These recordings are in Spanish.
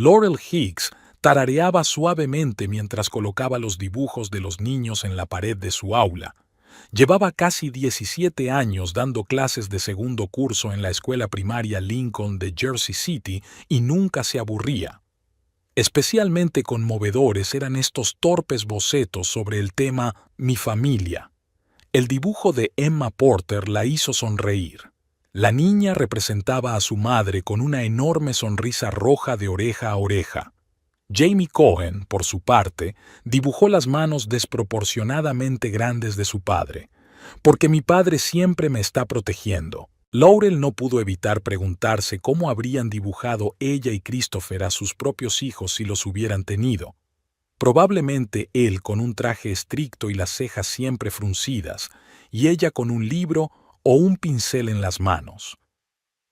Laurel Hicks tarareaba suavemente mientras colocaba los dibujos de los niños en la pared de su aula. Llevaba casi 17 años dando clases de segundo curso en la escuela primaria Lincoln de Jersey City y nunca se aburría. Especialmente conmovedores eran estos torpes bocetos sobre el tema Mi familia. El dibujo de Emma Porter la hizo sonreír. La niña representaba a su madre con una enorme sonrisa roja de oreja a oreja. Jamie Cohen, por su parte, dibujó las manos desproporcionadamente grandes de su padre. Porque mi padre siempre me está protegiendo. Laurel no pudo evitar preguntarse cómo habrían dibujado ella y Christopher a sus propios hijos si los hubieran tenido. Probablemente él con un traje estricto y las cejas siempre fruncidas, y ella con un libro o un pincel en las manos.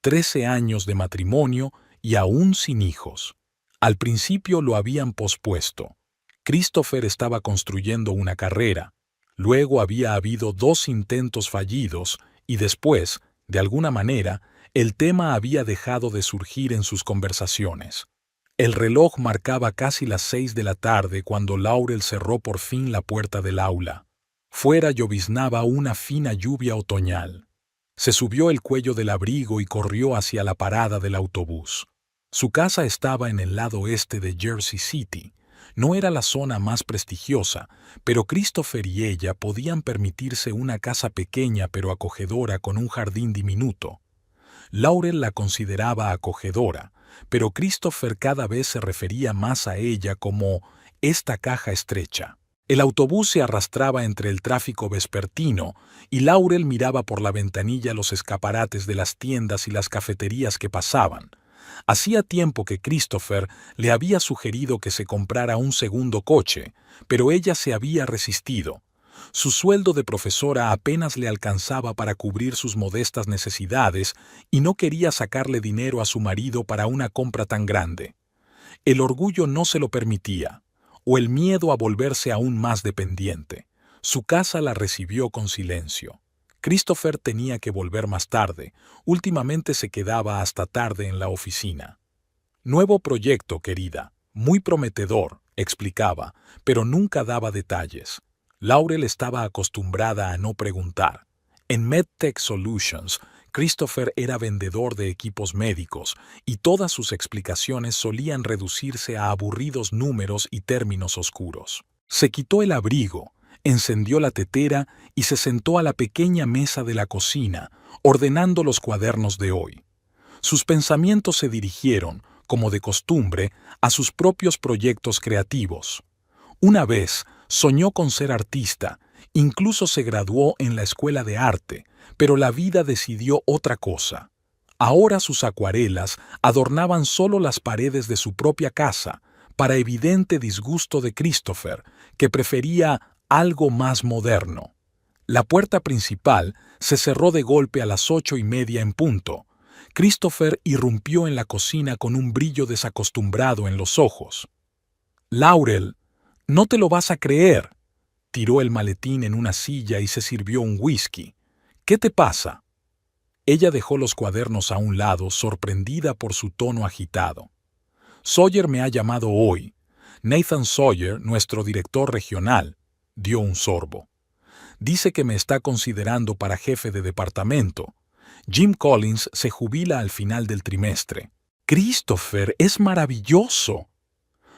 13 años de matrimonio y aún sin hijos. Al principio lo habían pospuesto. Christopher estaba construyendo una carrera. Luego había habido 2 intentos fallidos y después, de alguna manera, el tema había dejado de surgir en sus conversaciones. El reloj marcaba casi las 6 de la tarde cuando Laurel cerró por fin la puerta del aula. Fuera lloviznaba una fina lluvia otoñal. Se subió el cuello del abrigo y corrió hacia la parada del autobús. Su casa estaba en el lado este de Jersey City. No era la zona más prestigiosa, pero Christopher y ella podían permitirse una casa pequeña pero acogedora con un jardín diminuto. Laurel la consideraba acogedora, pero Christopher cada vez se refería más a ella como esta caja estrecha. El autobús se arrastraba entre el tráfico vespertino y Laurel miraba por la ventanilla los escaparates de las tiendas y las cafeterías que pasaban. Hacía tiempo que Christopher le había sugerido que se comprara un segundo coche, pero ella se había resistido. Su sueldo de profesora apenas le alcanzaba para cubrir sus modestas necesidades y no quería sacarle dinero a su marido para una compra tan grande. El orgullo no se lo permitía, o el miedo a volverse aún más dependiente. Su casa la recibió con silencio. Christopher tenía que volver más tarde. Últimamente se quedaba hasta tarde en la oficina. Nuevo proyecto, querida. Muy prometedor, explicaba, pero nunca daba detalles. Laurel estaba acostumbrada a no preguntar. En MedTech Solutions, Christopher era vendedor de equipos médicos y todas sus explicaciones solían reducirse a aburridos números y términos oscuros. Se quitó el abrigo, encendió la tetera y se sentó a la pequeña mesa de la cocina, ordenando los cuadernos de hoy. Sus pensamientos se dirigieron, como de costumbre, a sus propios proyectos creativos. Una vez soñó con ser artista, incluso se graduó en la escuela de arte, pero la vida decidió otra cosa. Ahora sus acuarelas adornaban solo las paredes de su propia casa, para evidente disgusto de Christopher, que prefería algo más moderno. La puerta principal se cerró de golpe a las 8:30 en punto. Christopher irrumpió en la cocina con un brillo desacostumbrado en los ojos. «Laurel, no te lo vas a creer». Tiró el maletín en una silla y se sirvió un whisky. «¿Qué te pasa?» Ella dejó los cuadernos a un lado, sorprendida por su tono agitado. «Sawyer me ha llamado hoy. Nathan Sawyer, nuestro director regional», dio un sorbo. «Dice que me está considerando para jefe de departamento. Jim Collins se jubila al final del trimestre». «Christopher, es maravilloso».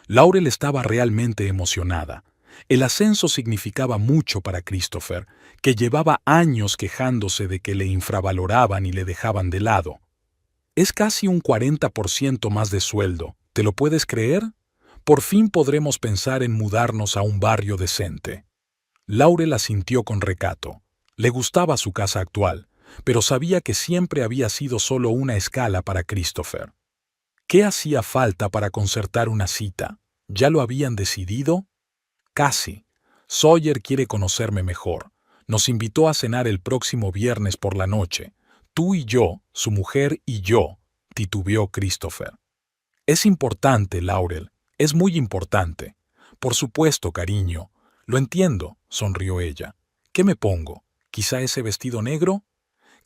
Laurel estaba realmente emocionada. El ascenso significaba mucho para Christopher, que llevaba años quejándose de que le infravaloraban y le dejaban de lado. «Es casi un 40% más de sueldo. ¿Te lo puedes creer? Por fin podremos pensar en mudarnos a un barrio decente». Laurel asintió con recato. Le gustaba su casa actual, pero sabía que siempre había sido solo una escala para Christopher. ¿Qué hacía falta para concertar una cita? ¿Ya lo habían decidido? Casi. Sawyer quiere conocerme mejor. Nos invitó a cenar el próximo viernes por la noche. Tú y yo, su mujer y yo, titubeó Christopher. Es importante, Laurel. Es muy importante. Por supuesto, cariño. Lo entiendo, sonrió ella. ¿Qué me pongo? ¿Quizá ese vestido negro?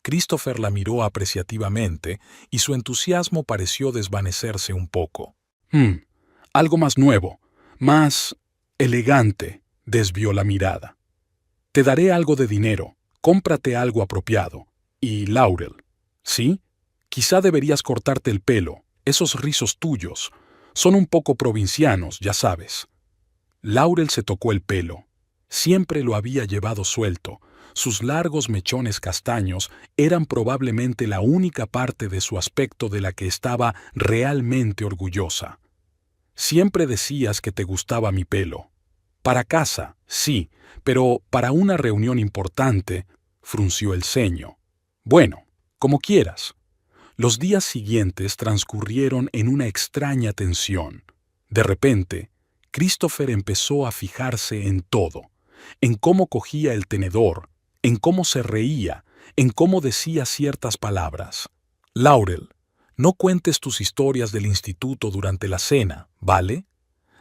Christopher la miró apreciativamente y su entusiasmo pareció desvanecerse un poco. Hmm, algo más nuevo, más elegante, desvió la mirada. Te daré algo de dinero, cómprate algo apropiado. Y Laurel, ¿sí? Quizá deberías cortarte el pelo, esos rizos tuyos. Son un poco provincianos, ya sabes. Laurel se tocó el pelo. Siempre lo había llevado suelto. Sus largos mechones castaños eran probablemente la única parte de su aspecto de la que estaba realmente orgullosa. Siempre decías que te gustaba mi pelo. Para casa, sí, pero para una reunión importante, frunció el ceño. Bueno, como quieras. Los días siguientes transcurrieron en una extraña tensión. De repente, Christopher empezó a fijarse en todo, en cómo cogía el tenedor, en cómo se reía, en cómo decía ciertas palabras. Laurel, no cuentes tus historias del instituto durante la cena, ¿vale?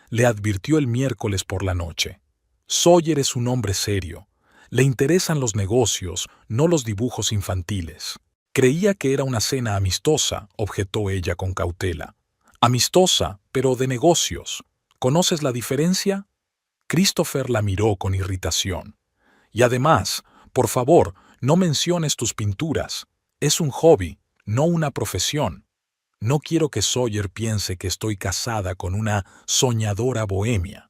Le advirtió el miércoles por la noche. Sawyer es un hombre serio. Le interesan los negocios, no los dibujos infantiles. Creía que era una cena amistosa, objetó ella con cautela. Amistosa, pero de negocios. ¿Conoces la diferencia? Christopher la miró con irritación. Y además, por favor, no menciones tus pinturas. Es un hobby, no una profesión. No quiero que Sawyer piense que estoy casada con una soñadora bohemia.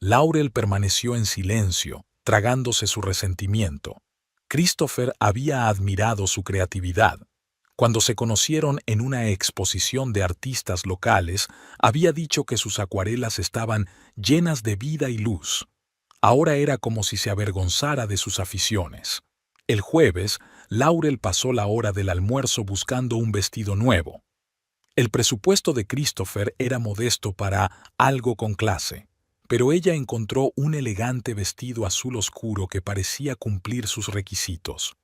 Laurel permaneció en silencio, tragándose su resentimiento. Christopher había admirado su creatividad. Cuando se conocieron en una exposición de artistas locales, había dicho que sus acuarelas estaban llenas de vida y luz. Ahora era como si se avergonzara de sus aficiones. El jueves, Laurel pasó la hora del almuerzo buscando un vestido nuevo. El presupuesto de Christopher era modesto para algo con clase, pero ella encontró un elegante vestido azul oscuro que parecía cumplir sus requisitos.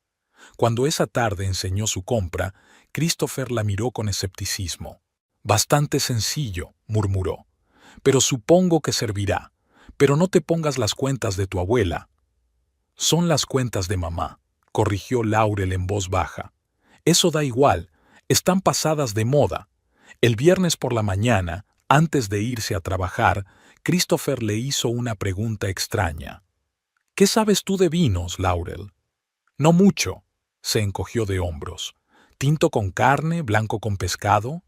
Cuando esa tarde enseñó su compra, Christopher la miró con escepticismo. Bastante sencillo, murmuró. Pero supongo que servirá. Pero no te pongas las cuentas de tu abuela. Son las cuentas de mamá, corrigió Laurel en voz baja. Eso da igual, están pasadas de moda. El viernes por la mañana, antes de irse a trabajar, Christopher le hizo una pregunta extraña. ¿Qué sabes tú de vinos, Laurel? No mucho, se encogió de hombros. ¿Tinto con carne, blanco con pescado?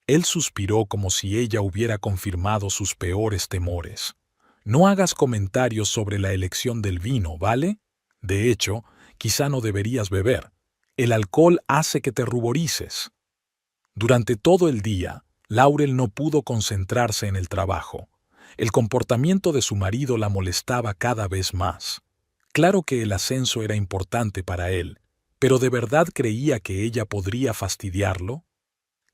Él suspiró como si ella hubiera confirmado sus peores temores. No hagas comentarios sobre la elección del vino, ¿vale? De hecho, quizá no deberías beber. El alcohol hace que te ruborices. Durante todo el día, Laurel no pudo concentrarse en el trabajo. El comportamiento de su marido la molestaba cada vez más. Claro que el ascenso era importante para él, pero ¿de verdad creía que ella podría fastidiarlo?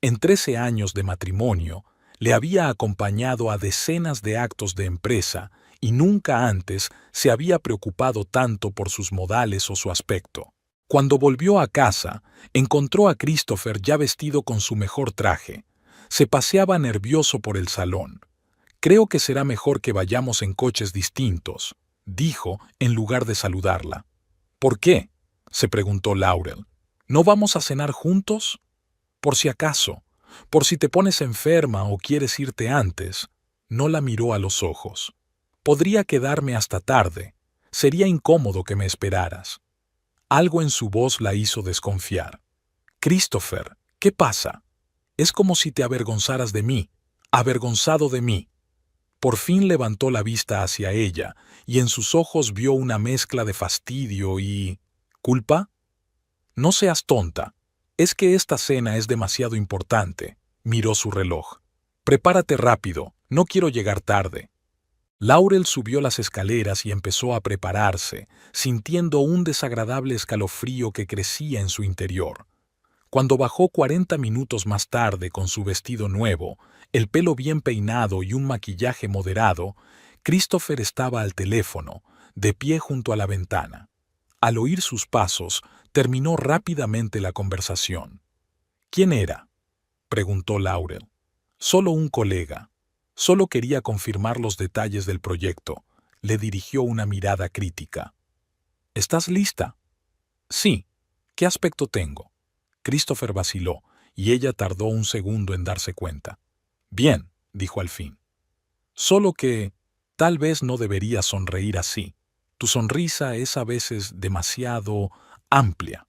En 13 años de matrimonio, le había acompañado a decenas de actos de empresa y nunca antes se había preocupado tanto por sus modales o su aspecto. Cuando volvió a casa, encontró a Christopher ya vestido con su mejor traje. Se paseaba nervioso por el salón. Creo que será mejor que vayamos en coches distintos, dijo en lugar de saludarla. ¿Por qué? Se preguntó Laurel. ¿No vamos a cenar juntos? Por si acaso, por si te pones enferma o quieres irte antes. No la miró a los ojos. Podría quedarme hasta tarde. Sería incómodo que me esperaras. Algo en su voz la hizo desconfiar. Christopher, ¿qué pasa? Es como si te avergonzaras de mí, avergonzado de mí. Por fin levantó la vista hacia ella, y en sus ojos vio una mezcla de fastidio y... ¿culpa? No seas tonta. Es que esta cena es demasiado importante. Miró su reloj. Prepárate rápido, no quiero llegar tarde. Laurel subió las escaleras y empezó a prepararse, sintiendo un desagradable escalofrío que crecía en su interior. Cuando bajó 40 minutos más tarde con su vestido nuevo, el pelo bien peinado y un maquillaje moderado, Christopher estaba al teléfono, de pie junto a la ventana. Al oír sus pasos, terminó rápidamente la conversación. ¿Quién era?, preguntó Laurel. Solo un colega. Solo quería confirmar los detalles del proyecto. Le dirigió una mirada crítica. ¿Estás lista? Sí. ¿Qué aspecto tengo? Christopher vaciló, y ella tardó un segundo en darse cuenta. Bien, dijo al fin. Solo que tal vez no deberías sonreír así. Tu sonrisa es a veces demasiado amplia.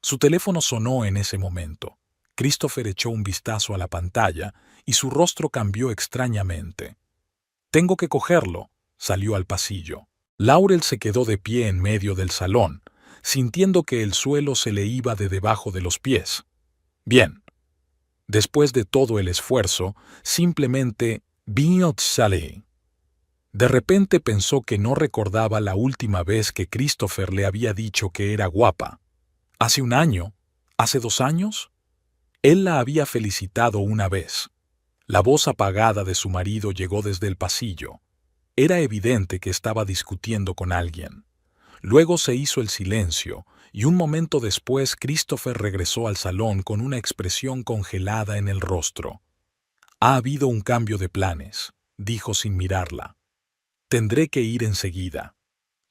Su teléfono sonó en ese momento. Christopher echó un vistazo a la pantalla y su rostro cambió extrañamente. Tengo que cogerlo, salió al pasillo. Laurel se quedó de pie en medio del salón, sintiendo que el suelo se le iba de debajo de los pies. Bien. Después de todo el esfuerzo, simplemente vino Sally. De repente pensó que no recordaba la última vez que Christopher le había dicho que era guapa. ¿Hace un año? ¿Hace 2 años? Él la había felicitado una vez. La voz apagada de su marido llegó desde el pasillo. Era evidente que estaba discutiendo con alguien. Luego se hizo el silencio, y un momento después Christopher regresó al salón con una expresión congelada en el rostro. Ha habido un cambio de planes, dijo sin mirarla. Tendré que ir enseguida.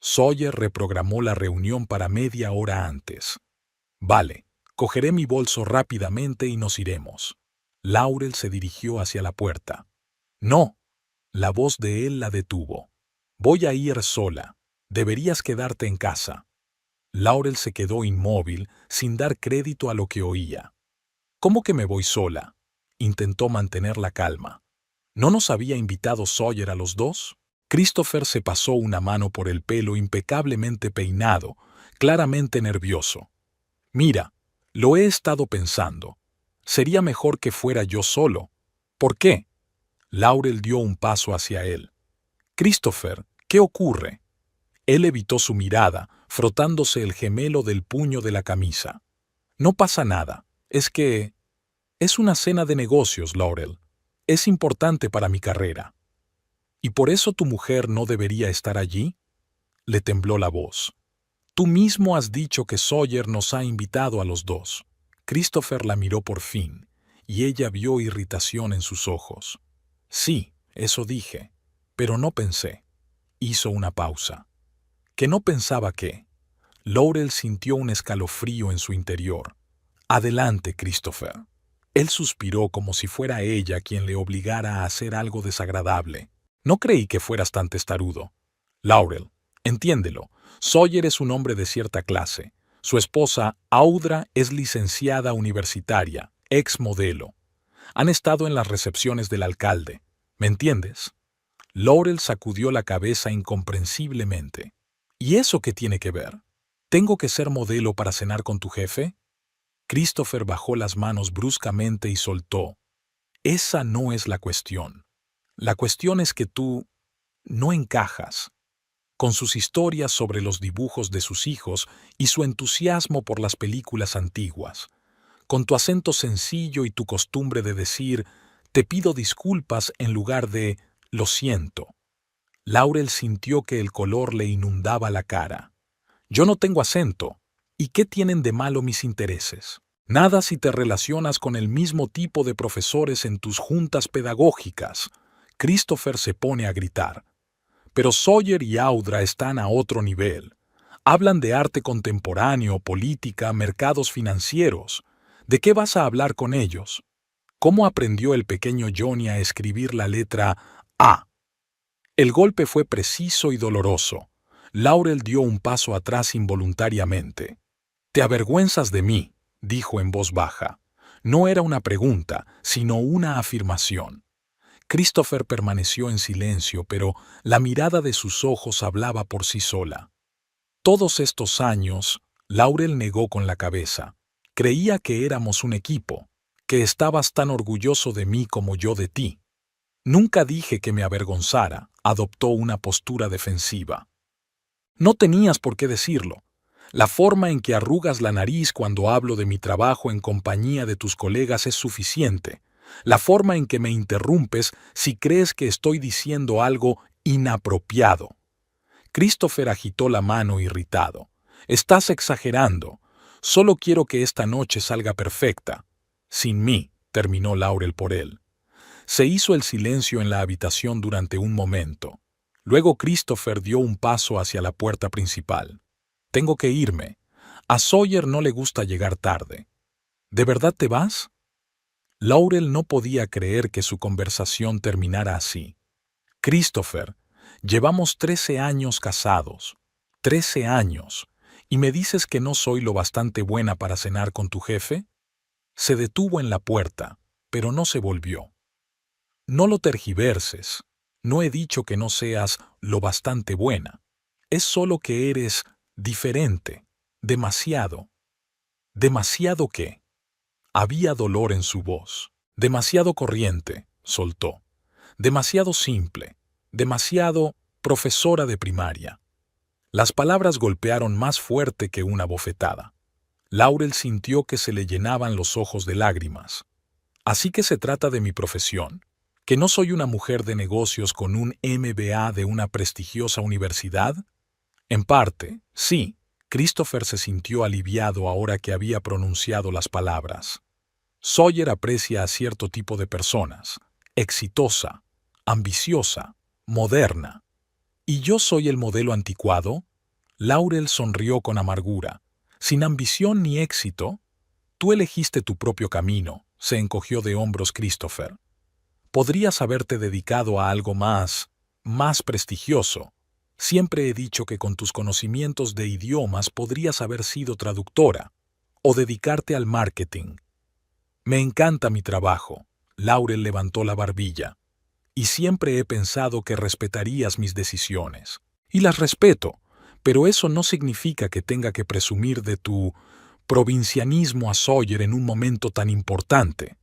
Sawyer reprogramó la reunión para media hora antes. Vale, cogeré mi bolso rápidamente y nos iremos. Laurel se dirigió hacia la puerta. No. La voz de él la detuvo. Voy a ir sola. Deberías quedarte en casa. Laurel se quedó inmóvil, sin dar crédito a lo que oía. ¿Cómo que me voy sola? Intentó mantener la calma. ¿No nos había invitado Sawyer a los dos? Christopher se pasó una mano por el pelo impecablemente peinado, claramente nervioso. Mira, lo he estado pensando. Sería mejor que fuera yo solo. ¿Por qué? Laurel dio un paso hacia él. Christopher, ¿qué ocurre? Él evitó su mirada, frotándose el gemelo del puño de la camisa. No pasa nada. Es que... Es una cena de negocios, Laurel. Es importante para mi carrera. ¿Y por eso tu mujer no debería estar allí? Le tembló la voz. Tú mismo has dicho que Sawyer nos ha invitado a los dos. Christopher la miró por fin, y ella vio irritación en sus ojos. Sí, eso dije, pero no pensé. Hizo una pausa. ¿Que no pensaba qué? Laurel sintió un escalofrío en su interior. Adelante, Christopher. Él suspiró como si fuera ella quien le obligara a hacer algo desagradable. No creí que fueras tan testarudo. Laurel, entiéndelo. Sawyer es un hombre de cierta clase. Su esposa, Audra, es licenciada universitaria, ex modelo. Han estado en las recepciones del alcalde. ¿Me entiendes? Laurel sacudió la cabeza incomprensiblemente. ¿Y eso qué tiene que ver? ¿Tengo que ser modelo para cenar con tu jefe? Christopher bajó las manos bruscamente y soltó. Esa no es la cuestión. La cuestión es que tú no encajas. Con sus historias sobre los dibujos de sus hijos y su entusiasmo por las películas antiguas. Con tu acento sencillo y tu costumbre de decir, te pido disculpas en lugar de, lo siento. Laurel sintió que el color le inundaba la cara. Yo no tengo acento. ¿Y qué tienen de malo mis intereses? Nada si te relacionas con el mismo tipo de profesores en tus juntas pedagógicas. Christopher se pone a gritar. Pero Sawyer y Audra están a otro nivel. Hablan de arte contemporáneo, política, mercados financieros. ¿De qué vas a hablar con ellos? ¿Cómo aprendió el pequeño Johnny a escribir la letra A? El golpe fue preciso y doloroso. Laurel dio un paso atrás involuntariamente. «Te avergüenzas de mí», dijo en voz baja. No era una pregunta, sino una afirmación. Christopher permaneció en silencio, pero la mirada de sus ojos hablaba por sí sola. Todos estos años, Laurel negó con la cabeza. Creía que éramos un equipo, que estabas tan orgulloso de mí como yo de ti. Nunca dije que me avergonzara, adoptó una postura defensiva. No tenías por qué decirlo. La forma en que arrugas la nariz cuando hablo de mi trabajo en compañía de tus colegas es suficiente. La forma en que me interrumpes si crees que estoy diciendo algo inapropiado. Christopher agitó la mano irritado. Estás exagerando. Solo quiero que esta noche salga perfecta. Sin mí, terminó Laurel por él. Se hizo el silencio en la habitación durante un momento. Luego Christopher dio un paso hacia la puerta principal. Tengo que irme. A Sawyer no le gusta llegar tarde. ¿De verdad te vas? Laurel no podía creer que su conversación terminara así. Christopher, llevamos 13 años casados. 13 años. ¿Y me dices que no soy lo bastante buena para cenar con tu jefe? Se detuvo en la puerta, pero no se volvió. No lo tergiverses. No he dicho que no seas lo bastante buena. Es solo que eres diferente. Demasiado. ¿Demasiado qué? Había dolor en su voz. Demasiado corriente, soltó. Demasiado simple. Demasiado profesora de primaria. Las palabras golpearon más fuerte que una bofetada. Laurel sintió que se le llenaban los ojos de lágrimas. Así que se trata de mi profesión, que no soy una mujer de negocios con un MBA de una prestigiosa universidad. En parte, sí. Christopher se sintió aliviado ahora que había pronunciado las palabras. Sawyer aprecia a cierto tipo de personas, exitosa, ambiciosa, moderna. ¿Y yo soy el modelo anticuado? Laurel sonrió con amargura. Sin ambición ni éxito, tú elegiste tu propio camino, se encogió de hombros Christopher. Podrías haberte dedicado a algo más prestigioso. Siempre he dicho que con tus conocimientos de idiomas podrías haber sido traductora o dedicarte al marketing. Me encanta mi trabajo. Laurel levantó la barbilla. Y siempre he pensado que respetarías mis decisiones. Y las respeto, pero eso no significa que tenga que presumir de tu provincianismo a Sawyer en un momento tan importante.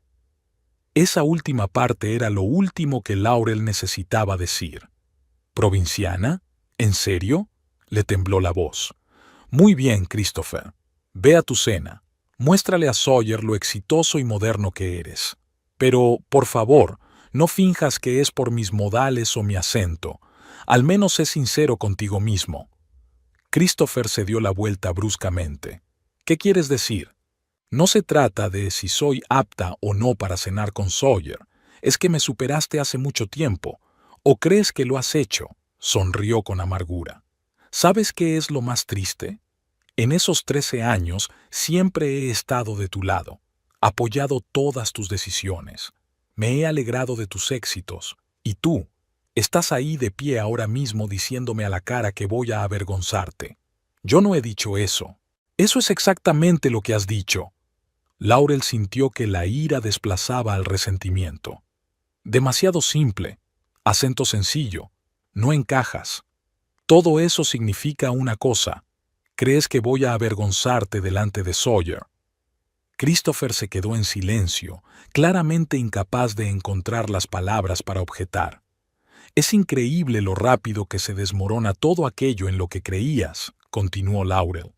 Esa última parte era lo último que Laurel necesitaba decir. ¿Provinciana? ¿En serio? Le tembló la voz. Muy bien, Christopher. Ve a tu cena. Muéstrale a Sawyer lo exitoso y moderno que eres. Pero, por favor, no finjas que es por mis modales o mi acento. Al menos sé sincero contigo mismo. Christopher se dio la vuelta bruscamente. ¿Qué quieres decir? No se trata de si soy apta o no para cenar con Sawyer. Es que me superaste hace mucho tiempo. ¿O crees que lo has hecho? Sonrió con amargura. ¿Sabes qué es lo más triste? En esos 13 años siempre he estado de tu lado, apoyado todas tus decisiones. Me he alegrado de tus éxitos. Y tú, estás ahí de pie ahora mismo diciéndome a la cara que voy a avergonzarte. Yo no he dicho eso. Eso es exactamente lo que has dicho. Laurel sintió que la ira desplazaba al resentimiento. Demasiado simple. Acento sencillo. No encajas. Todo eso significa una cosa. ¿Crees que voy a avergonzarte delante de Sawyer? Christopher se quedó en silencio, claramente incapaz de encontrar las palabras para objetar. Es increíble lo rápido que se desmorona todo aquello en lo que creías, continuó Laurel.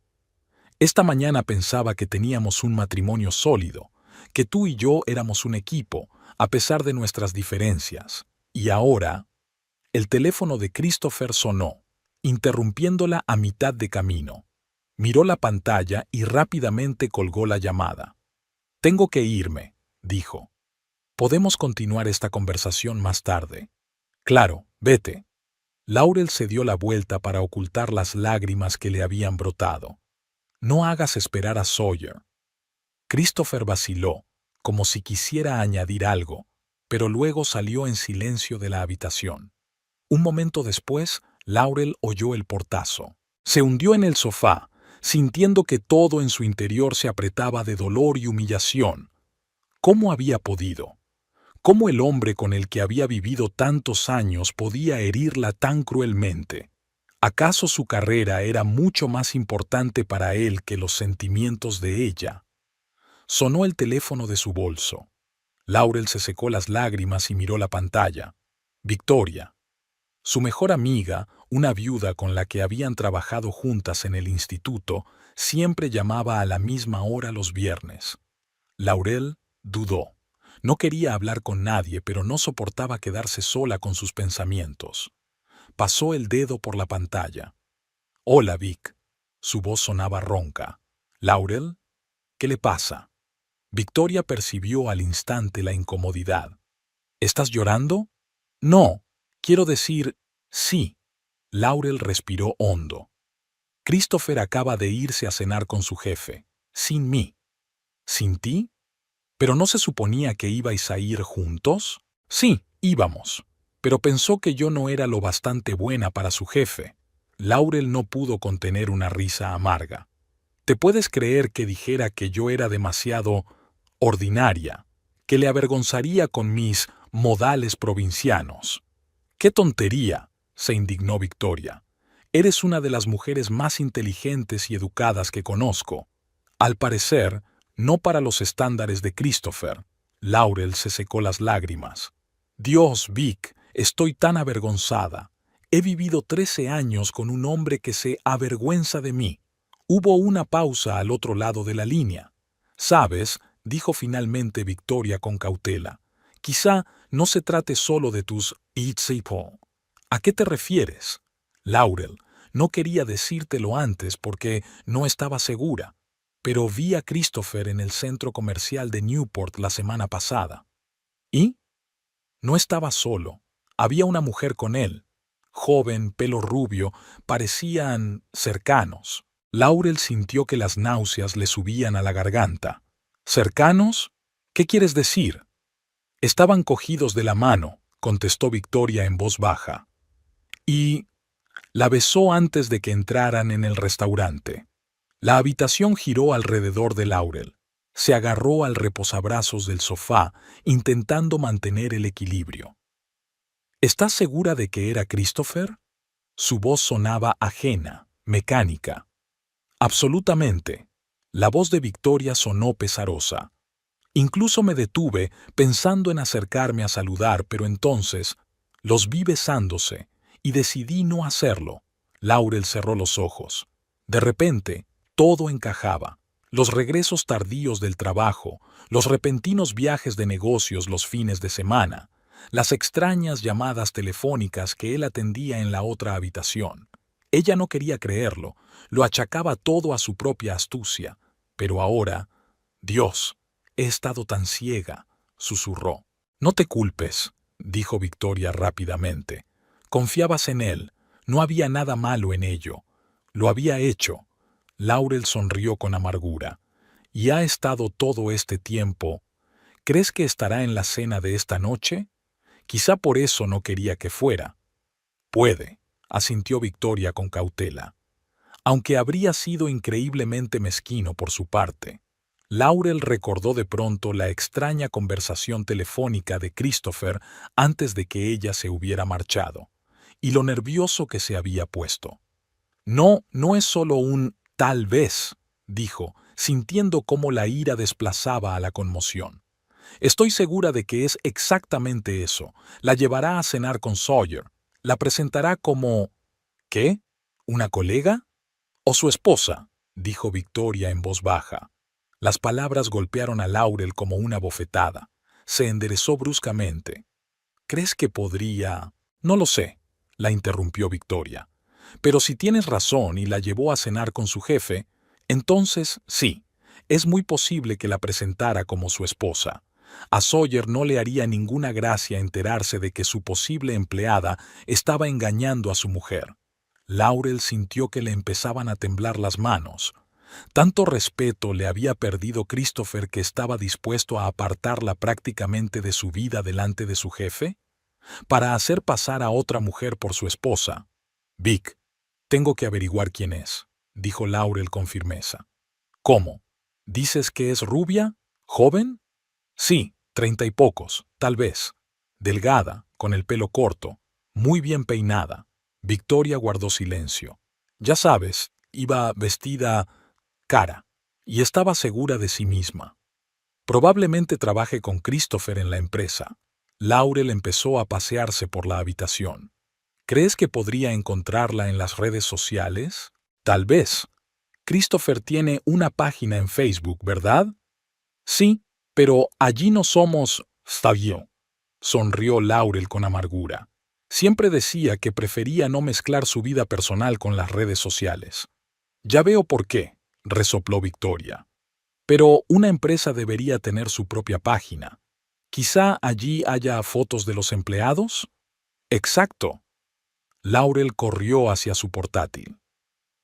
Esta mañana pensaba que teníamos un matrimonio sólido, que tú y yo éramos un equipo, a pesar de nuestras diferencias. Y ahora, el teléfono de Christopher sonó, interrumpiéndola a mitad de camino. Miró la pantalla y rápidamente colgó la llamada. Tengo que irme, dijo. Podemos continuar esta conversación más tarde. Claro, vete. Laurel se dio la vuelta para ocultar las lágrimas que le habían brotado. No hagas esperar a Sawyer. Christopher vaciló, como si quisiera añadir algo, pero luego salió en silencio de la habitación. Un momento después, Laurel oyó el portazo. Se hundió en el sofá, sintiendo que todo en su interior se apretaba de dolor y humillación. ¿Cómo había podido? ¿Cómo el hombre con el que había vivido tantos años podía herirla tan cruelmente? ¿Acaso su carrera era mucho más importante para él que los sentimientos de ella? Sonó el teléfono de su bolso. Laurel se secó las lágrimas y miró la pantalla. Victoria. Su mejor amiga, una viuda con la que habían trabajado juntas en el instituto, siempre llamaba a la misma hora los viernes. Laurel dudó. No quería hablar con nadie, pero no soportaba quedarse sola con sus pensamientos. Pasó el dedo por la pantalla. «Hola, Vic». Su voz sonaba ronca. «¿Laurel? ¿Qué le pasa?» Victoria percibió al instante la incomodidad. «¿Estás llorando?» «No. Quiero decir, sí». Laurel respiró hondo. «Christopher acaba de irse a cenar con su jefe. Sin mí». «¿Sin ti?» ¿Pero no se suponía que ibais a ir juntos? Sí, íbamos. Pero pensó que yo no era lo bastante buena para su jefe. Laurel no pudo contener una risa amarga. ¿Te puedes creer que dijera que yo era demasiado ordinaria, que le avergonzaría con mis modales provincianos? ¡Qué tontería!, se indignó Victoria. Eres una de las mujeres más inteligentes y educadas que conozco. Al parecer, no para los estándares de Christopher. Laurel se secó las lágrimas. Dios, Vic, estoy tan avergonzada. He vivido 13 años con un hombre que se avergüenza de mí. Hubo una pausa al otro lado de la línea. ¿Sabes?, dijo finalmente Victoria con cautela. Quizá no se trate solo de tus itzipo. ¿A qué te refieres? Laurel, no quería decírtelo antes porque no estaba segura, pero vi a Christopher en el centro comercial de Newport la semana pasada. ¿Y? No estaba solo. Había una mujer con él. Joven, pelo rubio, parecían cercanos. Laurel sintió que las náuseas le subían a la garganta. ¿Cercanos? ¿Qué quieres decir? Estaban cogidos de la mano, contestó Victoria en voz baja. Y la besó antes de que entraran en el restaurante. La habitación giró alrededor de Laurel. Se agarró al reposabrazos del sofá, intentando mantener el equilibrio. ¿Estás segura de que era Christopher? Su voz sonaba ajena, mecánica. Absolutamente. La voz de Victoria sonó pesarosa. Incluso me detuve pensando en acercarme a saludar, pero entonces los vi besándose y decidí no hacerlo. Laurel cerró los ojos. De repente, todo encajaba. Los regresos tardíos del trabajo, los repentinos viajes de negocios los fines de semana, las extrañas llamadas telefónicas que él atendía en la otra habitación. Ella no quería creerlo, lo achacaba todo a su propia astucia. Pero ahora, Dios, he estado tan ciega, susurró. No te culpes, dijo Victoria rápidamente. Confiabas en él, no había nada malo en ello. Lo había hecho. Laurel sonrió con amargura. ¿Y ha estado todo este tiempo? ¿Crees que estará en la cena de esta noche? Quizá por eso no quería que fuera. Puede, asintió Victoria con cautela. Aunque habría sido increíblemente mezquino por su parte. Laurel recordó de pronto la extraña conversación telefónica de Christopher antes de que ella se hubiera marchado, y lo nervioso que se había puesto. No, no es solo un tal vez, dijo, sintiendo cómo la ira desplazaba a la conmoción. Estoy segura de que es exactamente eso. La llevará a cenar con Sawyer. La presentará como... ¿Qué? ¿Una colega? ¿O su esposa?, dijo Victoria en voz baja. Las palabras golpearon a Laurel como una bofetada. Se enderezó bruscamente. ¿Crees que podría...? No lo sé, la interrumpió Victoria. Pero si tienes razón y la llevó a cenar con su jefe, entonces sí, es muy posible que la presentara como su esposa. A Sawyer no le haría ninguna gracia enterarse de que su posible empleada estaba engañando a su mujer. Laurel sintió que le empezaban a temblar las manos. Tanto respeto le había perdido Christopher que estaba dispuesto a apartarla prácticamente de su vida delante de su jefe, para hacer pasar a otra mujer por su esposa. Vic, tengo que averiguar quién es, dijo Laurel con firmeza. ¿Cómo? ¿Dices que es rubia? ¿Joven? Sí, 30 y pocos, tal vez. Delgada, con el pelo corto, muy bien peinada. Victoria guardó silencio. Ya sabes, iba vestida cara, y estaba segura de sí misma. Probablemente trabaje con Christopher en la empresa. Laurel empezó a pasearse por la habitación. ¿Crees que podría encontrarla en las redes sociales? Tal vez. Christopher tiene una página en Facebook, ¿verdad? Sí, pero allí no somos Stavio. Sonrió Laurel con amargura. Siempre decía que prefería no mezclar su vida personal con las redes sociales. Ya veo por qué, resopló Victoria. Pero una empresa debería tener su propia página. Quizá allí haya fotos de los empleados. Exacto. Laurel corrió hacia su portátil.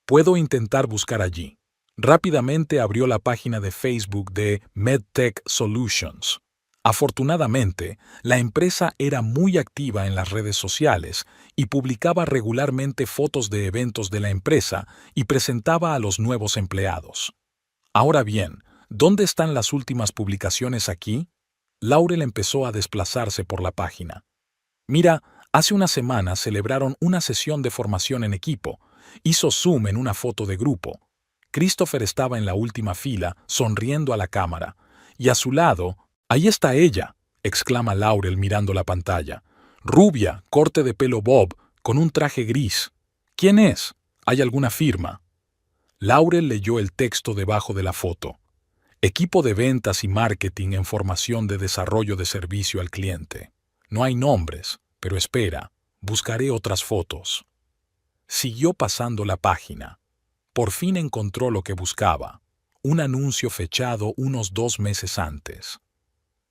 Puedo intentar buscar allí. Rápidamente abrió la página de Facebook de MedTech Solutions. Afortunadamente, la empresa era muy activa en las redes sociales y publicaba regularmente fotos de eventos de la empresa y presentaba a los nuevos empleados. Ahora bien, ¿dónde están las últimas publicaciones aquí? Laurel empezó a desplazarse por la página. Mira, hace una semana celebraron una sesión de formación en equipo. Hizo zoom en una foto de grupo. Christopher estaba en la última fila, sonriendo a la cámara. Y a su lado, ¡ahí está ella!, exclama Laurel mirando la pantalla. Rubia, corte de pelo bob, con un traje gris. ¿Quién es? ¿Hay alguna firma? Laurel leyó el texto debajo de la foto. Equipo de ventas y marketing en formación de desarrollo de servicio al cliente. No hay nombres, pero espera, buscaré otras fotos. Siguió pasando la página. Por fin encontró lo que buscaba. Un anuncio fechado unos 2 meses antes.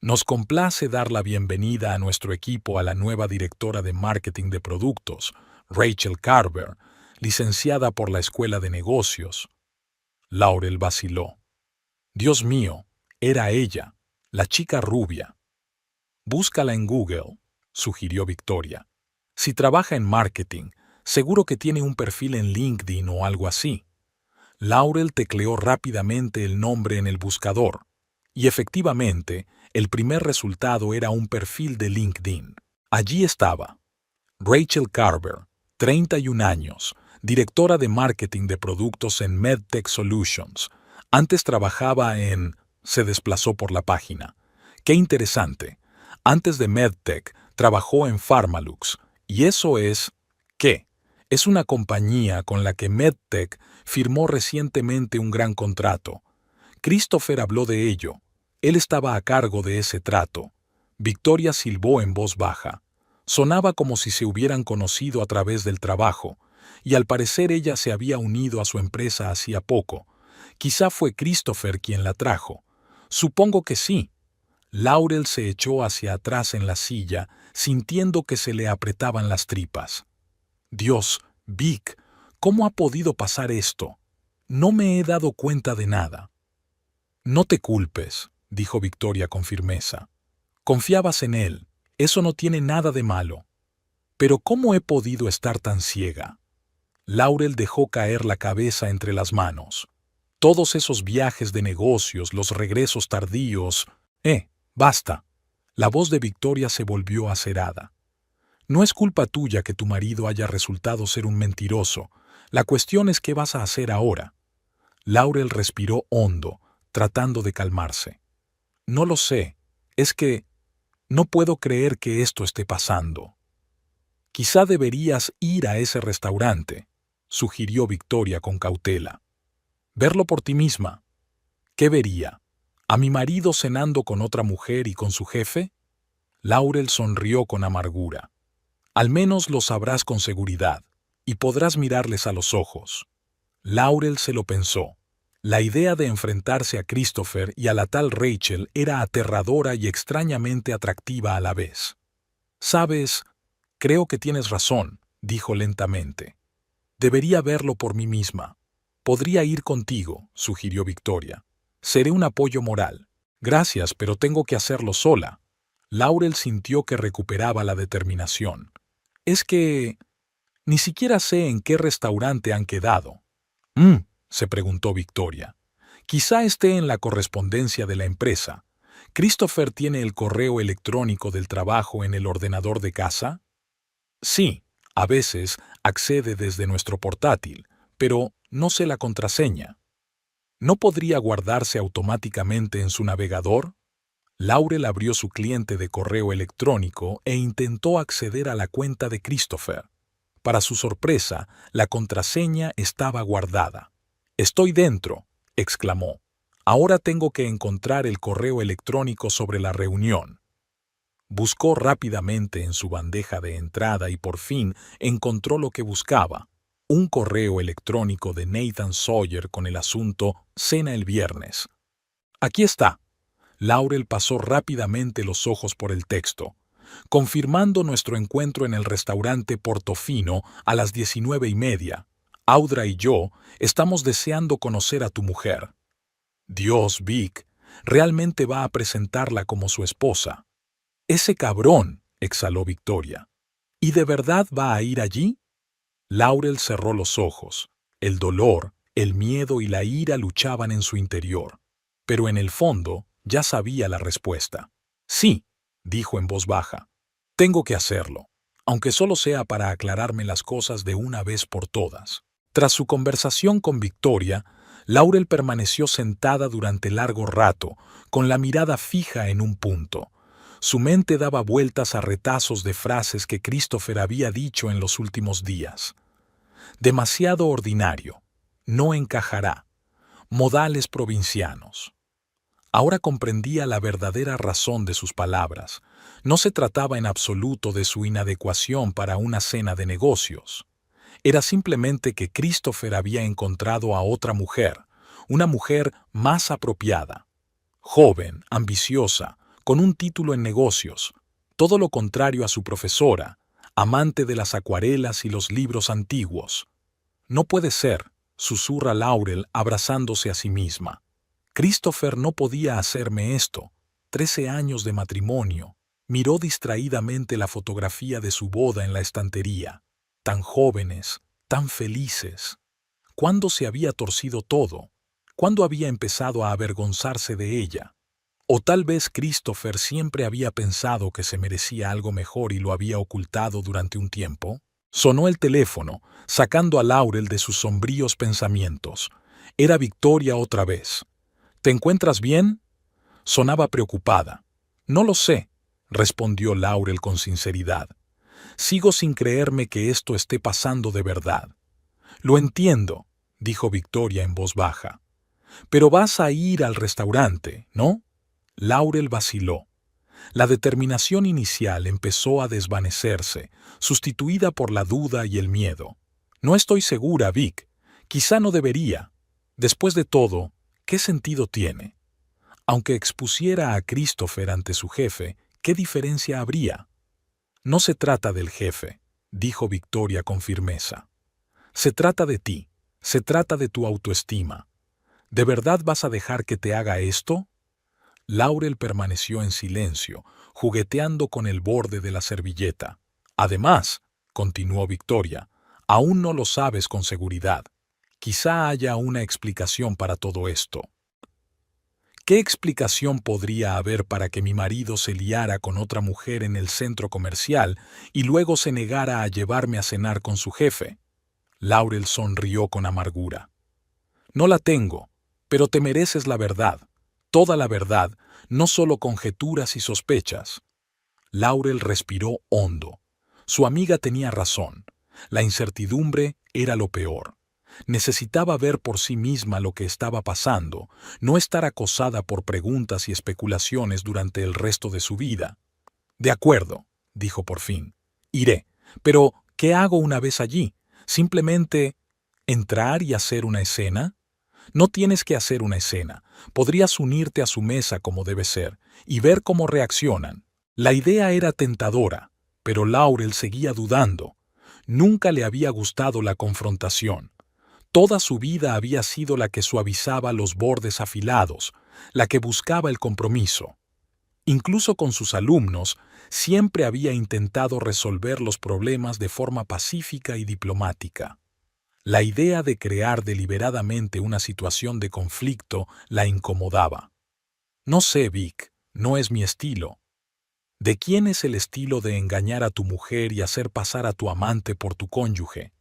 Nos complace dar la bienvenida a nuestro equipo a la nueva directora de marketing de productos, Rachel Carver, licenciada por la Escuela de Negocios. Laurel vaciló. Dios mío, era ella, la chica rubia. Búscala en Google, sugirió Victoria. Si trabaja en marketing, seguro que tiene un perfil en LinkedIn o algo así. Laurel tecleó rápidamente el nombre en el buscador, y efectivamente, el primer resultado era un perfil de LinkedIn. Allí estaba. Rachel Carver, 31 años, directora de marketing de productos en MedTech Solutions. Antes trabajaba en... Se desplazó por la página. ¡Qué interesante! Antes de MedTech, trabajó en Pharmalux. ¿Y eso es... qué? Es una compañía con la que MedTech firmó recientemente un gran contrato. Christopher habló de ello. Él estaba a cargo de ese trato. Victoria silbó en voz baja. Sonaba como si se hubieran conocido a través del trabajo, y al parecer ella se había unido a su empresa hacía poco. Quizá fue Christopher quien la trajo. Supongo que sí. Laurel se echó hacia atrás en la silla, sintiendo que se le apretaban las tripas. Dios, Vic, ¿cómo ha podido pasar esto? No me he dado cuenta de nada. No te culpes, dijo Victoria con firmeza. Confiabas en él. Eso no tiene nada de malo. Pero ¿cómo he podido estar tan ciega? Laurel dejó caer la cabeza entre las manos. Todos esos viajes de negocios, los regresos tardíos... Basta. La voz de Victoria se volvió acerada. No es culpa tuya que tu marido haya resultado ser un mentiroso. La cuestión es qué vas a hacer ahora. Laurel respiró hondo, tratando de calmarse. No lo sé. Es que... no puedo creer que esto esté pasando. Quizá deberías ir a ese restaurante, sugirió Victoria con cautela. Verlo por ti misma. ¿Qué vería? ¿A mi marido cenando con otra mujer y con su jefe? Laurel sonrió con amargura. Al menos lo sabrás con seguridad, y podrás mirarles a los ojos. Laurel se lo pensó. La idea de enfrentarse a Christopher y a la tal Rachel era aterradora y extrañamente atractiva a la vez. «Sabes, creo que tienes razón», dijo lentamente. «Debería verlo por mí misma. Podría ir contigo», sugirió Victoria. «Seré un apoyo moral». «Gracias, pero tengo que hacerlo sola». Laurel sintió que recuperaba la determinación. «Es que... ni siquiera sé en qué restaurante han quedado». Se preguntó Victoria. «Quizá esté en la correspondencia de la empresa. ¿Christopher tiene el correo electrónico del trabajo en el ordenador de casa?» «Sí, a veces accede desde nuestro portátil, pero no sé la contraseña». ¿No podría guardarse automáticamente en su navegador? Laurel abrió su cliente de correo electrónico e intentó acceder a la cuenta de Christopher. Para su sorpresa, la contraseña estaba guardada. «Estoy dentro», exclamó. «Ahora tengo que encontrar el correo electrónico sobre la reunión». Buscó rápidamente en su bandeja de entrada y por fin encontró lo que buscaba. Un correo electrónico de Nathan Sawyer con el asunto «Cena el viernes». «Aquí está». Laurel pasó rápidamente los ojos por el texto. «Confirmando nuestro encuentro en el restaurante Portofino a las 19:30. Audra y yo estamos deseando conocer a tu mujer. Dios, Vic, realmente va a presentarla como su esposa. Ese cabrón, exhaló Victoria. ¿Y de verdad va a ir allí? Laurel cerró los ojos. El dolor, el miedo y la ira luchaban en su interior. Pero en el fondo ya sabía la respuesta. Sí, dijo en voz baja. Tengo que hacerlo, aunque solo sea para aclararme las cosas de una vez por todas. Tras su conversación con Victoria, Laurel permaneció sentada durante largo rato, con la mirada fija en un punto. Su mente daba vueltas a retazos de frases que Christopher había dicho en los últimos días. Demasiado ordinario. No encajará. Modales provincianos. Ahora comprendía la verdadera razón de sus palabras. No se trataba en absoluto de su inadecuación para una cena de negocios. Era simplemente que Christopher había encontrado a otra mujer, una mujer más apropiada. Joven, ambiciosa, con un título en negocios, todo lo contrario a su profesora, amante de las acuarelas y los libros antiguos. No puede ser, susurra Laurel abrazándose a sí misma. Christopher no podía hacerme esto. 13 años de matrimonio. Miró distraídamente la fotografía de su boda en la estantería. Tan jóvenes, tan felices. ¿Cuándo se había torcido todo? ¿Cuándo había empezado a avergonzarse de ella? O tal vez Christopher siempre había pensado que se merecía algo mejor y lo había ocultado durante un tiempo. Sonó el teléfono, sacando a Laurel de sus sombríos pensamientos. Era Victoria otra vez. ¿Te encuentras bien? Sonaba preocupada. No lo sé, respondió Laurel con sinceridad. Sigo sin creerme que esto esté pasando de verdad. Lo entiendo, dijo Victoria en voz baja. Pero vas a ir al restaurante, ¿no? Laurel vaciló. La determinación inicial empezó a desvanecerse, sustituida por la duda y el miedo. No estoy segura, Vic. Quizá no debería. Después de todo, ¿qué sentido tiene? Aunque expusiera a Christopher ante su jefe, ¿qué diferencia habría? No se trata del jefe, dijo Victoria con firmeza. Se trata de ti, se trata de tu autoestima. ¿De verdad vas a dejar que te haga esto? Laurel permaneció en silencio, jugueteando con el borde de la servilleta. Además, continuó Victoria, aún no lo sabes con seguridad. Quizá haya una explicación para todo esto. ¿Qué explicación podría haber para que mi marido se liara con otra mujer en el centro comercial y luego se negara a llevarme a cenar con su jefe? Laurel sonrió con amargura. No la tengo, pero te mereces la verdad, toda la verdad, no solo conjeturas y sospechas. Laurel respiró hondo. Su amiga tenía razón. La incertidumbre era lo peor. Necesitaba ver por sí misma lo que estaba pasando, no estar acosada por preguntas y especulaciones durante el resto de su vida. De acuerdo, dijo por fin. Iré. Pero, ¿qué hago una vez allí? ¿Simplemente entrar y hacer una escena? No tienes que hacer una escena. Podrías unirte a su mesa como debe ser y ver cómo reaccionan. La idea era tentadora, pero Laurel seguía dudando. Nunca le había gustado la confrontación. Toda su vida había sido la que suavizaba los bordes afilados, la que buscaba el compromiso. Incluso con sus alumnos, siempre había intentado resolver los problemas de forma pacífica y diplomática. La idea de crear deliberadamente una situación de conflicto la incomodaba. No sé, Vic, no es mi estilo. ¿De quién es el estilo de engañar a tu mujer y hacer pasar a tu amante por tu cónyuge?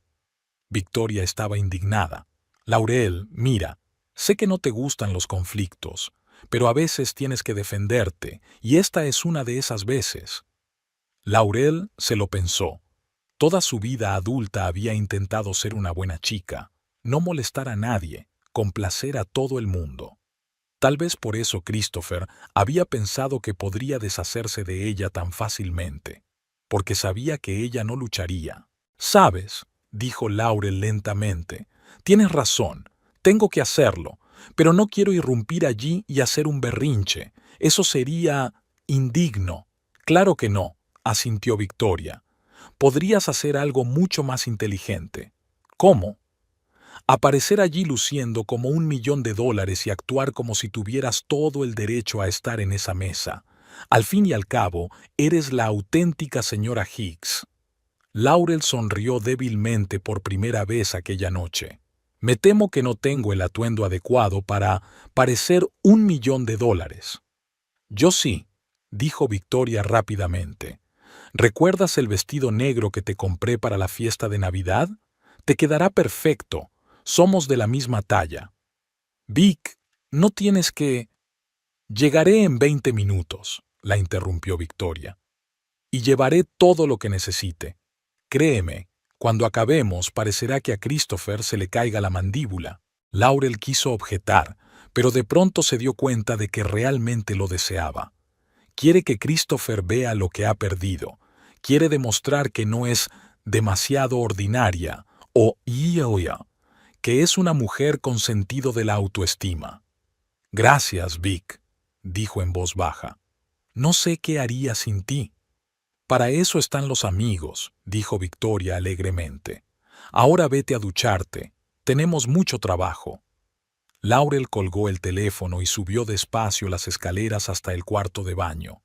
Victoria estaba indignada. Laurel, mira, sé que no te gustan los conflictos, pero a veces tienes que defenderte, y esta es una de esas veces. Laurel se lo pensó. Toda su vida adulta había intentado ser una buena chica, no molestar a nadie, complacer a todo el mundo. Tal vez por eso Christopher había pensado que podría deshacerse de ella tan fácilmente, porque sabía que ella no lucharía. ¿Sabes?, dijo Laurel lentamente, tienes razón, tengo que hacerlo, pero no quiero irrumpir allí y hacer un berrinche. Eso sería indigno. Claro que no, asintió Victoria. Podrías hacer algo mucho más inteligente. ¿Cómo? Aparecer allí luciendo como $1.000.000 y actuar como si tuvieras todo el derecho a estar en esa mesa. Al fin y al cabo, eres la auténtica señora Hicks. Laurel sonrió débilmente por primera vez aquella noche. Me temo que no tengo el atuendo adecuado para parecer $1.000.000. Yo sí, dijo Victoria rápidamente. ¿Recuerdas el vestido negro que te compré para la fiesta de Navidad? Te quedará perfecto. Somos de la misma talla. Vic, no tienes que... Llegaré en 20 minutos, la interrumpió Victoria. Y llevaré todo lo que necesite. Créeme, cuando acabemos parecerá que a Christopher se le caiga la mandíbula. Laurel quiso objetar, pero de pronto se dio cuenta de que realmente lo deseaba. Quiere que Christopher vea lo que ha perdido. Quiere demostrar que no es demasiado ordinaria o que es una mujer con sentido de la autoestima. Gracias, Vic, dijo en voz baja. No sé qué haría sin ti. Para eso están los amigos, dijo Victoria alegremente. Ahora vete a ducharte. Tenemos mucho trabajo. Laurel colgó el teléfono y subió despacio las escaleras hasta el cuarto de baño.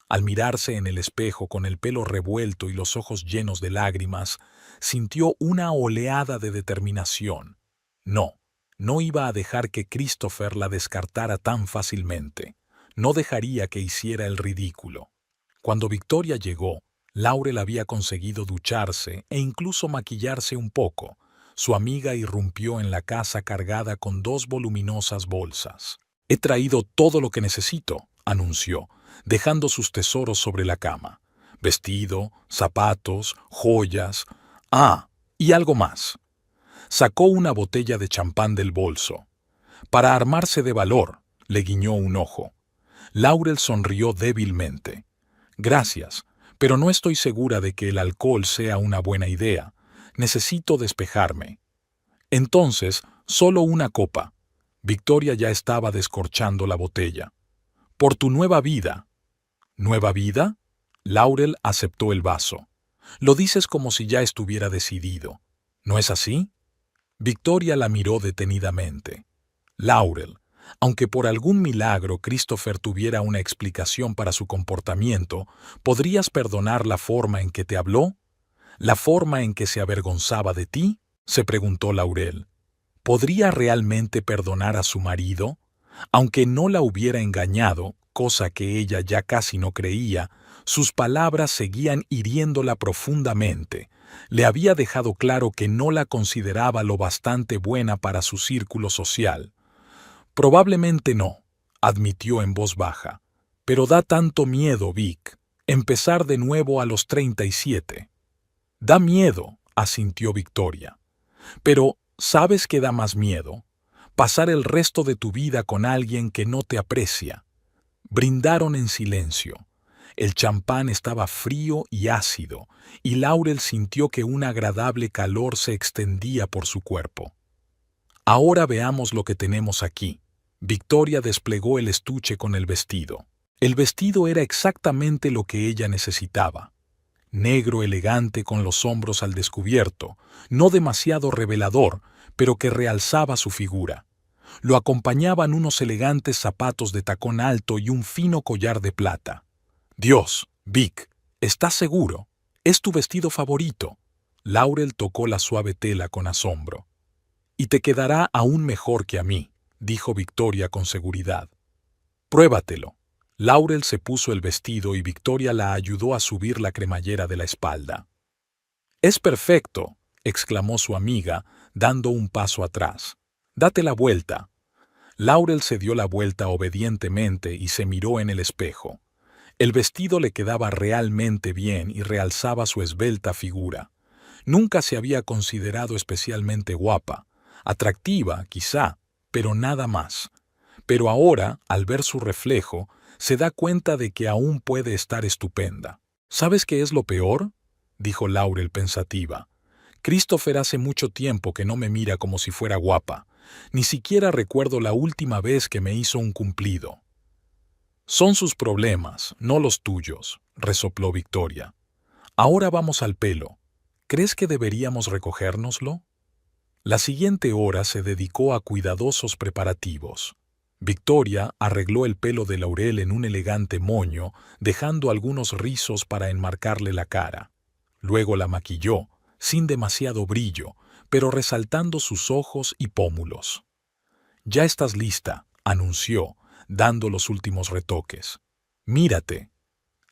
Al mirarse en el espejo con el pelo revuelto y los ojos llenos de lágrimas, sintió una oleada de determinación. No iba a dejar que Christopher la descartara tan fácilmente. No dejaría que hiciera el ridículo. Cuando Victoria llegó, Laurel había conseguido ducharse e incluso maquillarse un poco. Su amiga irrumpió en la casa cargada con 2 voluminosas bolsas. «He traído todo lo que necesito», anunció, dejando sus tesoros sobre la cama. Vestido, zapatos, joyas... y algo más. Sacó una botella de champán del bolso. «Para armarse de valor», le guiñó un ojo. Laurel sonrió débilmente. «Gracias, pero no estoy segura de que el alcohol sea una buena idea. Necesito despejarme». «Entonces, solo una copa». Victoria ya estaba descorchando la botella. «Por tu nueva vida». ¿Nueva vida?» Laurel aceptó el vaso. «Lo dices como si ya estuviera decidido. ¿No es así?» Victoria la miró detenidamente. «Laurel, aunque por algún milagro Christopher tuviera una explicación para su comportamiento, ¿podrías perdonar la forma en que te habló? ¿La forma en que se avergonzaba de ti?», se preguntó Laurel. ¿Podría realmente perdonar a su marido? Aunque no la hubiera engañado, cosa que ella ya casi no creía, sus palabras seguían hiriéndola profundamente. Le había dejado claro que no la consideraba lo bastante buena para su círculo social. «Probablemente no», admitió en voz baja. «Pero da tanto miedo, Vic, empezar de nuevo a los 37». «Da miedo», asintió Victoria. «Pero, ¿sabes qué da más miedo? Pasar el resto de tu vida con alguien que no te aprecia». Brindaron en silencio. El champán estaba frío y ácido, y Laurel sintió que un agradable calor se extendía por su cuerpo. «Ahora veamos lo que tenemos aquí». Victoria desplegó el estuche con el vestido. El vestido era exactamente lo que ella necesitaba. Negro elegante con los hombros al descubierto, no demasiado revelador, pero que realzaba su figura. Lo acompañaban unos elegantes zapatos de tacón alto y un fino collar de plata. «Dios, Vic, ¿estás seguro? Es tu vestido favorito». Laurel tocó la suave tela con asombro. «Y te quedará aún mejor que a mí», dijo Victoria con seguridad. «Pruébatelo». Laurel se puso el vestido y Victoria la ayudó a subir la cremallera de la espalda. «Es perfecto», exclamó su amiga, dando un paso atrás. «Date la vuelta». Laurel se dio la vuelta obedientemente y se miró en el espejo. El vestido le quedaba realmente bien y realzaba su esbelta figura. Nunca se había considerado especialmente guapa, atractiva, quizá, pero nada más. Pero ahora, al ver su reflejo, se da cuenta de que aún puede estar estupenda. «¿Sabes qué es lo peor?», dijo Laurel pensativa. «Christopher hace mucho tiempo que no me mira como si fuera guapa. Ni siquiera recuerdo la última vez que me hizo un cumplido». «Son sus problemas, no los tuyos», resopló Victoria. «Ahora vamos al pelo. ¿Crees que deberíamos recogérnoslo?» La siguiente hora se dedicó a cuidadosos preparativos. Victoria arregló el pelo de Laurel en un elegante moño, dejando algunos rizos para enmarcarle la cara. Luego la maquilló, sin demasiado brillo, pero resaltando sus ojos y pómulos. «Ya estás lista», anunció, dando los últimos retoques. «Mírate».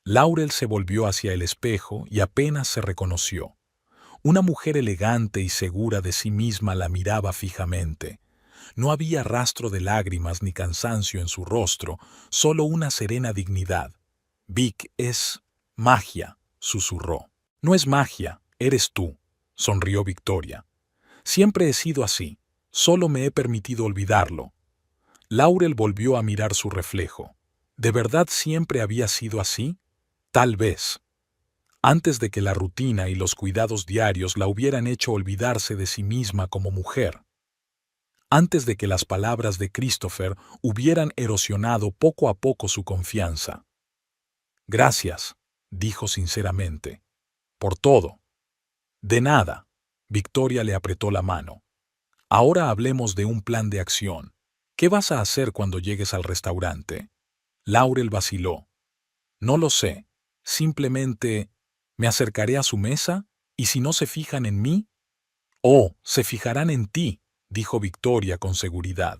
Laurel se volvió hacia el espejo y apenas se reconoció. Una mujer elegante y segura de sí misma la miraba fijamente. No había rastro de lágrimas ni cansancio en su rostro, solo una serena dignidad. «Vic, es magia», susurró. «No es magia, eres tú», sonrió Victoria. «Siempre he sido así, solo me he permitido olvidarlo». Laurel volvió a mirar su reflejo. ¿De verdad siempre había sido así? Tal vez. Antes de que la rutina y los cuidados diarios la hubieran hecho olvidarse de sí misma como mujer. Antes de que las palabras de Christopher hubieran erosionado poco a poco su confianza. «Gracias», dijo sinceramente. «Por todo». «De nada». Victoria le apretó la mano. «Ahora hablemos de un plan de acción. ¿Qué vas a hacer cuando llegues al restaurante?» Laurel vaciló. «No lo sé. Simplemente me acercaré a su mesa, y si no se fijan en mí...» «Oh, se fijarán en ti», dijo Victoria con seguridad.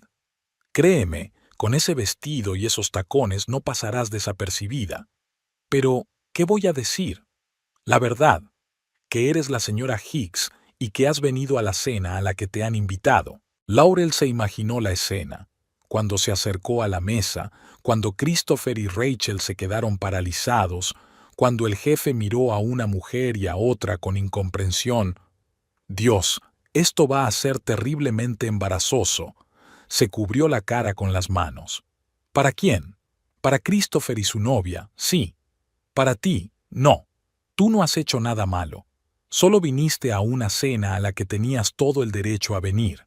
«Créeme, con ese vestido y esos tacones no pasarás desapercibida». «Pero, ¿qué voy a decir?» «La verdad, que eres la señora Hicks y que has venido a la cena a la que te han invitado». Laurel se imaginó la escena. Cuando se acercó a la mesa, cuando Christopher y Rachel se quedaron paralizados, cuando el jefe miró a una mujer y a otra con incomprensión. «Dios, esto va a ser terriblemente embarazoso». Se cubrió la cara con las manos. «¿Para quién? Para Christopher y su novia, sí. Para ti, no. Tú no has hecho nada malo. Solo viniste a una cena a la que tenías todo el derecho a venir».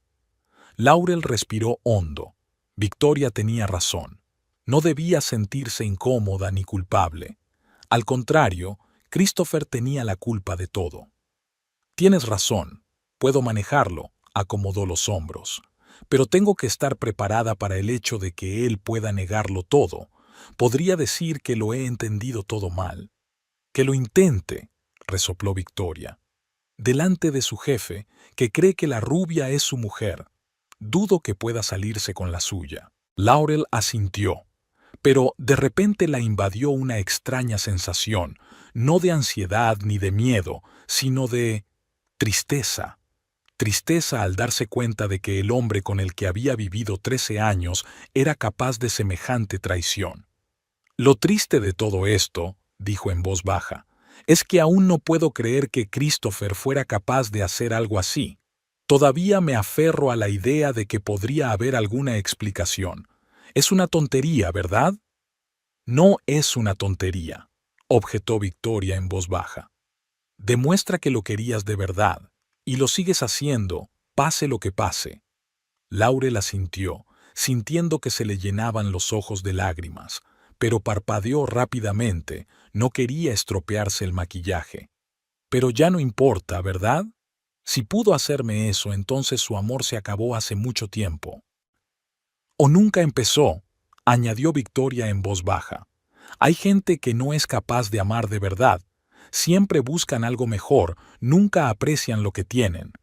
Laurel respiró hondo. Victoria tenía razón. No debía sentirse incómoda ni culpable. Al contrario, Christopher tenía la culpa de todo. «Tienes razón. Puedo manejarlo», acomodó los hombros. «Pero tengo que estar preparada para el hecho de que él pueda negarlo todo. Podría decir que lo he entendido todo mal». «Que lo intente», resopló Victoria. «Delante de su jefe, que cree que la rubia es su mujer. Dudo que pueda salirse con la suya». Laurel asintió. Pero de repente la invadió una extraña sensación, no de ansiedad ni de miedo, sino de tristeza. Tristeza al darse cuenta de que el hombre con el que había vivido 13 años era capaz de semejante traición. «Lo triste de todo esto», dijo en voz baja, «es que aún no puedo creer que Christopher fuera capaz de hacer algo así. Todavía me aferro a la idea de que podría haber alguna explicación. Es una tontería, ¿verdad?» «No es una tontería», objetó Victoria en voz baja. «Demuestra que lo querías de verdad, y lo sigues haciendo, pase lo que pase». Laurel asintió, sintiendo que se le llenaban los ojos de lágrimas, pero parpadeó rápidamente, no quería estropearse el maquillaje. «Pero ya no importa, ¿verdad? Si pudo hacerme eso, entonces su amor se acabó hace mucho tiempo». «O nunca empezó», añadió Victoria en voz baja. «Hay gente que no es capaz de amar de verdad. Siempre buscan algo mejor, nunca aprecian lo que tienen».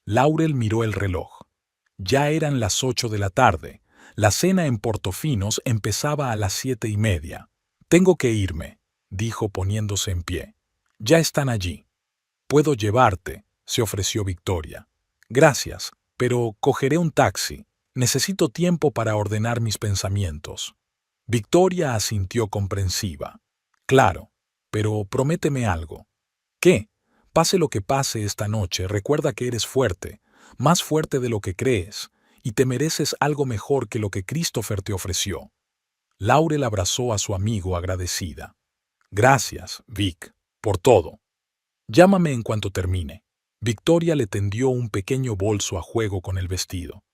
Laurel miró el reloj. Ya eran las 8 de la tarde. La cena en Portofinos empezaba a las 7:30. «Tengo que irme», dijo poniéndose en pie. «Ya están allí». «Puedo llevarte», se ofreció Victoria. «Gracias, pero cogeré un taxi. Necesito tiempo para ordenar mis pensamientos». Victoria asintió comprensiva. «Claro, pero prométeme algo». «¿Qué? Pase lo que pase esta noche, recuerda que eres fuerte, más fuerte de lo que crees, y te mereces algo mejor que lo que Christopher te ofreció». Laurel abrazó a su amigo agradecida. «Gracias, Vic, por todo. Llámame en cuanto termine». Victoria le tendió un pequeño bolso a juego con el vestido.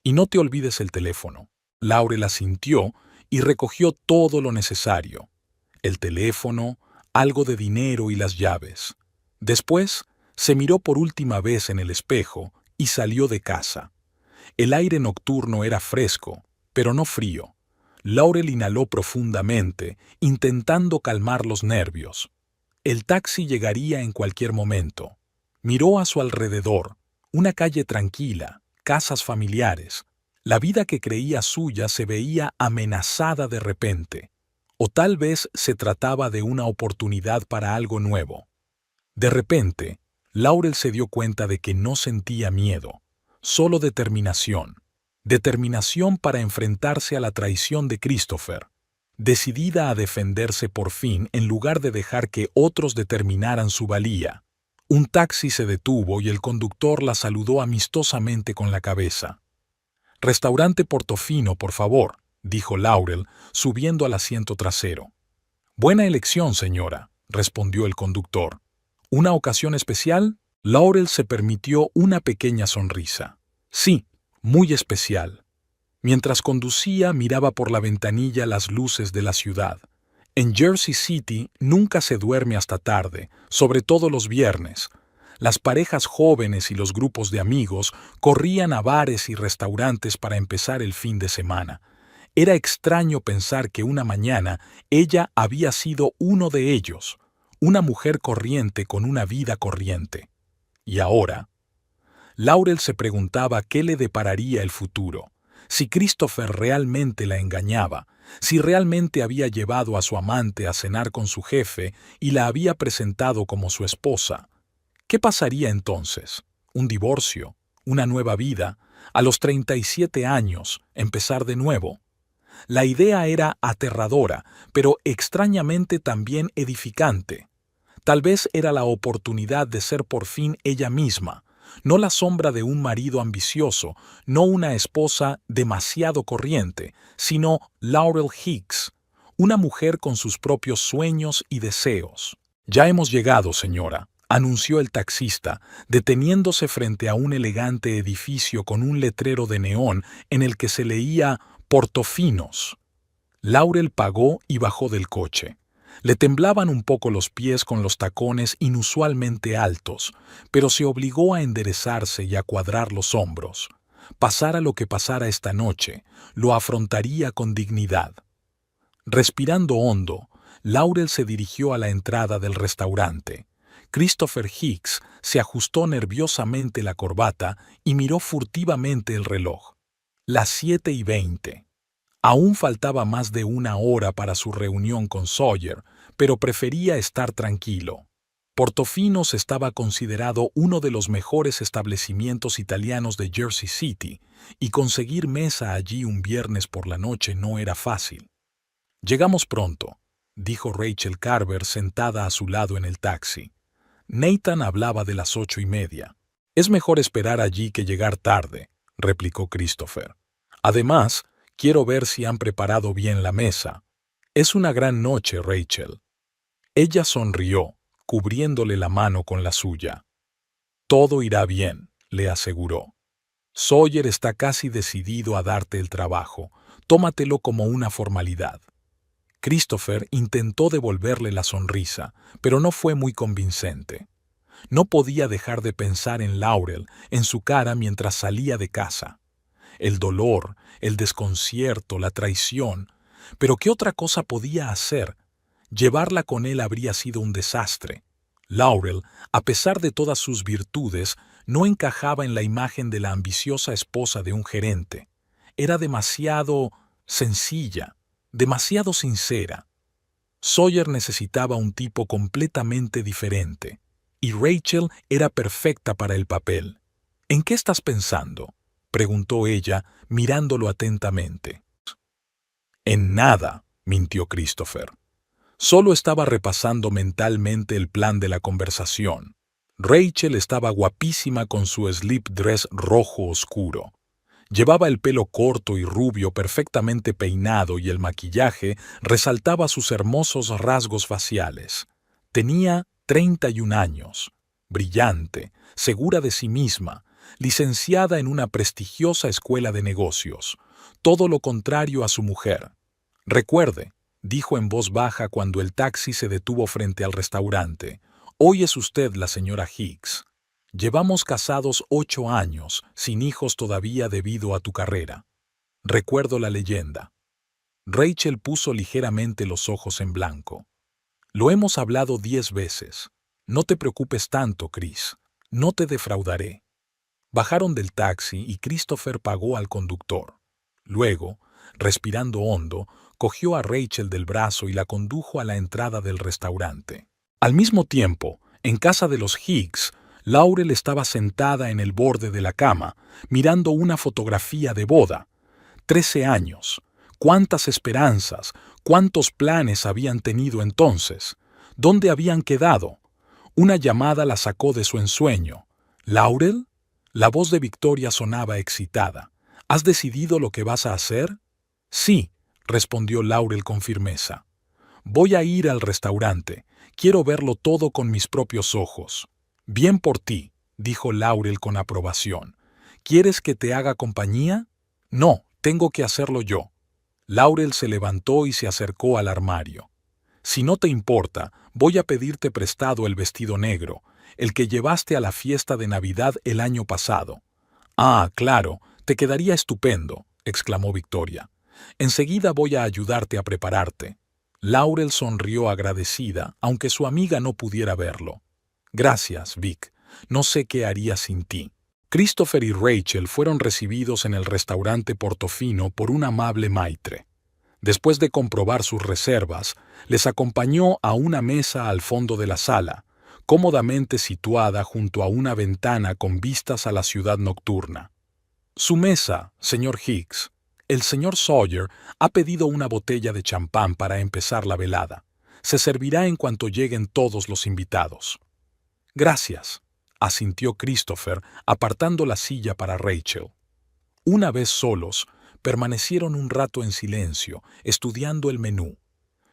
«Y no te olvides el teléfono». Laurel asintió y recogió todo lo necesario. El teléfono, algo de dinero y las llaves. Después, se miró por última vez en el espejo y salió de casa. El aire nocturno era fresco, pero no frío. Laurel inhaló profundamente, intentando calmar los nervios. El taxi llegaría en cualquier momento. Miró a su alrededor, una calle tranquila, casas familiares. La vida que creía suya se veía amenazada de repente. O tal vez se trataba de una oportunidad para algo nuevo. De repente, Laurel se dio cuenta de que no sentía miedo, solo determinación. Determinación para enfrentarse a la traición de Christopher. Decidida a defenderse por fin en lugar de dejar que otros determinaran su valía. Un taxi se detuvo y el conductor la saludó amistosamente con la cabeza. «Restaurante Portofino, por favor», dijo Laurel, subiendo al asiento trasero. «Buena elección, señora», respondió el conductor. «¿Una ocasión especial?» Laurel se permitió una pequeña sonrisa. «Sí, muy especial». Mientras conducía, miraba por la ventanilla las luces de la ciudad. En Jersey City nunca se duerme hasta tarde, sobre todo los viernes. Las parejas jóvenes y los grupos de amigos corrían a bares y restaurantes para empezar el fin de semana. Era extraño pensar que una mañana ella había sido uno de ellos, una mujer corriente con una vida corriente. Y ahora, Laurel se preguntaba qué le depararía el futuro, si Christopher realmente la engañaba, si realmente había llevado a su amante a cenar con su jefe y la había presentado como su esposa. ¿Qué pasaría entonces? ¿Un divorcio? ¿Una nueva vida? A los 37 años, empezar de nuevo. La idea era aterradora, pero extrañamente también edificante. Tal vez era la oportunidad de ser por fin ella misma, no la sombra de un marido ambicioso, no una esposa demasiado corriente, sino Laurel Hicks, una mujer con sus propios sueños y deseos. «Ya hemos llegado, señora», anunció el taxista, deteniéndose frente a un elegante edificio con un letrero de neón en el que se leía «Portofinos». Laurel pagó y bajó del coche. Le temblaban un poco los pies con los tacones inusualmente altos, pero se obligó a enderezarse y a cuadrar los hombros. Pasara lo que pasara esta noche, lo afrontaría con dignidad. Respirando hondo, Laurel se dirigió a la entrada del restaurante. Christopher Hicks se ajustó nerviosamente la corbata y miró furtivamente el reloj. Las 7:20. Aún faltaba más de una hora para su reunión con Sawyer, pero prefería estar tranquilo. Portofinos estaba considerado uno de los mejores establecimientos italianos de Jersey City, y conseguir mesa allí un viernes por la noche no era fácil. «Llegamos pronto», dijo Rachel Carver sentada a su lado en el taxi. Nathan hablaba de las 8:30. «Es mejor esperar allí que llegar tarde», replicó Christopher. «Además, quiero ver si han preparado bien la mesa. Es una gran noche, Rachel». Ella sonrió, cubriéndole la mano con la suya. «Todo irá bien», le aseguró. «Sawyer está casi decidido a darte el trabajo. Tómatelo como una formalidad». Christopher intentó devolverle la sonrisa, pero no fue muy convincente. No podía dejar de pensar en Laurel, en su cara mientras salía de casa. El dolor, el desconcierto, la traición. Pero ¿qué otra cosa podía hacer? Llevarla con él habría sido un desastre. Laurel, a pesar de todas sus virtudes, no encajaba en la imagen de la ambiciosa esposa de un gerente. Era demasiado sencilla, demasiado sincera. Sawyer necesitaba un tipo completamente diferente, y Rachel era perfecta para el papel. «¿En qué estás pensando?», preguntó ella, mirándolo atentamente. «En nada», mintió Christopher. Solo estaba repasando mentalmente el plan de la conversación. Rachel estaba guapísima con su slip dress rojo oscuro. Llevaba el pelo corto y rubio perfectamente peinado y el maquillaje resaltaba sus hermosos rasgos faciales. Tenía 31 años, brillante, segura de sí misma, licenciada en una prestigiosa escuela de negocios, todo lo contrario a su mujer. «Recuerde», dijo en voz baja cuando el taxi se detuvo frente al restaurante, «hoy es usted la señora Hicks». Llevamos casados 8 años, sin hijos todavía debido a tu carrera. Recuerdo la leyenda. Rachel puso ligeramente los ojos en blanco. Lo hemos hablado 10 veces. No te preocupes tanto, Chris. No te defraudaré. Bajaron del taxi y Christopher pagó al conductor. Luego, respirando hondo, cogió a Rachel del brazo y la condujo a la entrada del restaurante. Al mismo tiempo, en casa de los Higgs, Laurel estaba sentada en el borde de la cama, mirando una fotografía de boda. 13 años. Cuántas esperanzas, cuántos planes habían tenido entonces. ¿Dónde habían quedado? Una llamada la sacó de su ensueño. ¿Laurel? La voz de Victoria sonaba excitada. ¿Has decidido lo que vas a hacer? Sí, respondió Laurel con firmeza. Voy a ir al restaurante. Quiero verlo todo con mis propios ojos. Bien por ti, dijo Laurel con aprobación. ¿Quieres que te haga compañía? No, tengo que hacerlo yo. Laurel se levantó y se acercó al armario. Si no te importa, voy a pedirte prestado el vestido negro, el que llevaste a la fiesta de Navidad el año pasado. Ah, claro, te quedaría estupendo, exclamó Victoria. Enseguida voy a ayudarte a prepararte. Laurel sonrió agradecida, aunque su amiga no pudiera verlo. Gracias, Vic. No sé qué haría sin ti. Christopher y Rachel fueron recibidos en el restaurante Portofino por un amable maitre. Después de comprobar sus reservas, les acompañó a una mesa al fondo de la sala, cómodamente situada junto a una ventana con vistas a la ciudad nocturna. Su mesa, señor Higgs. El señor Sawyer ha pedido una botella de champán para empezar la velada. Se servirá en cuanto lleguen todos los invitados. Gracias, asintió Christopher, apartando la silla para Rachel. Una vez solos, permanecieron un rato en silencio, estudiando el menú.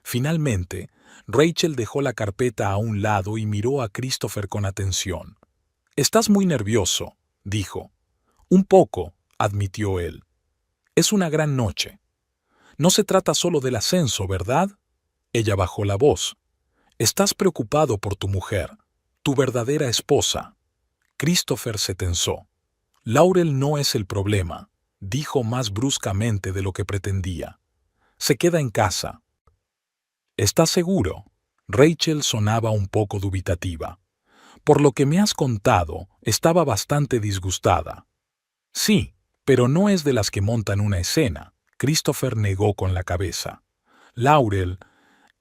Finalmente, Rachel dejó la carpeta a un lado y miró a Christopher con atención. «Estás muy nervioso», dijo. «Un poco», admitió él. «Es una gran noche. No se trata solo del ascenso, ¿verdad?» Ella bajó la voz. «Estás preocupado por tu mujer, tu verdadera esposa». Christopher se tensó. «Laurel no es el problema», dijo más bruscamente de lo que pretendía. «Se queda en casa». «¿Estás seguro?» Rachel sonaba un poco dubitativa. «Por lo que me has contado, estaba bastante disgustada». «Sí, pero no es de las que montan una escena», Christopher negó con la cabeza. «Laurel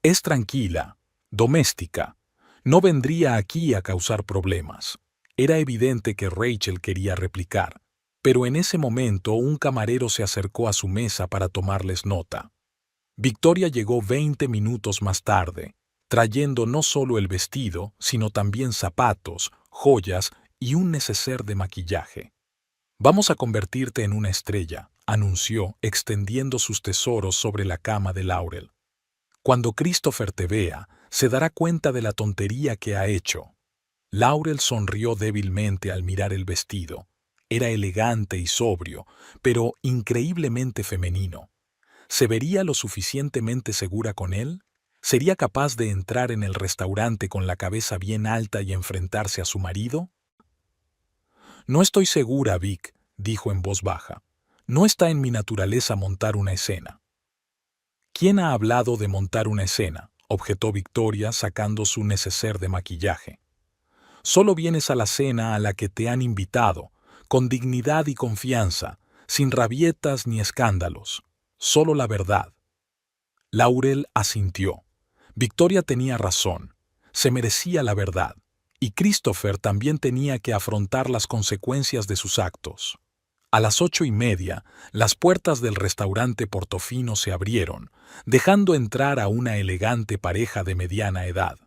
es tranquila, doméstica. No vendría aquí a causar problemas». Era evidente que Rachel quería replicar, pero en ese momento un camarero se acercó a su mesa para tomarles nota. Victoria llegó 20 minutos más tarde, trayendo no solo el vestido, sino también zapatos, joyas y un neceser de maquillaje. «Vamos a convertirte en una estrella», anunció, extendiendo sus tesoros sobre la cama de Laurel. «Cuando Christopher te vea, se dará cuenta de la tontería que ha hecho». Laurel sonrió débilmente al mirar el vestido. Era elegante y sobrio, pero increíblemente femenino. ¿Se vería lo suficientemente segura con él? ¿Sería capaz de entrar en el restaurante con la cabeza bien alta y enfrentarse a su marido? «No estoy segura, Vic», dijo en voz baja. «No está en mi naturaleza montar una escena». «¿Quién ha hablado de montar una escena?», objetó Victoria sacando su neceser de maquillaje. «Solo vienes a la cena a la que te han invitado, con dignidad y confianza, sin rabietas ni escándalos. Solo la verdad». Laurel asintió. Victoria tenía razón. Se merecía la verdad. Y Christopher también tenía que afrontar las consecuencias de sus actos. A las 8:30, las puertas del restaurante Portofino se abrieron, dejando entrar a una elegante pareja de mediana edad.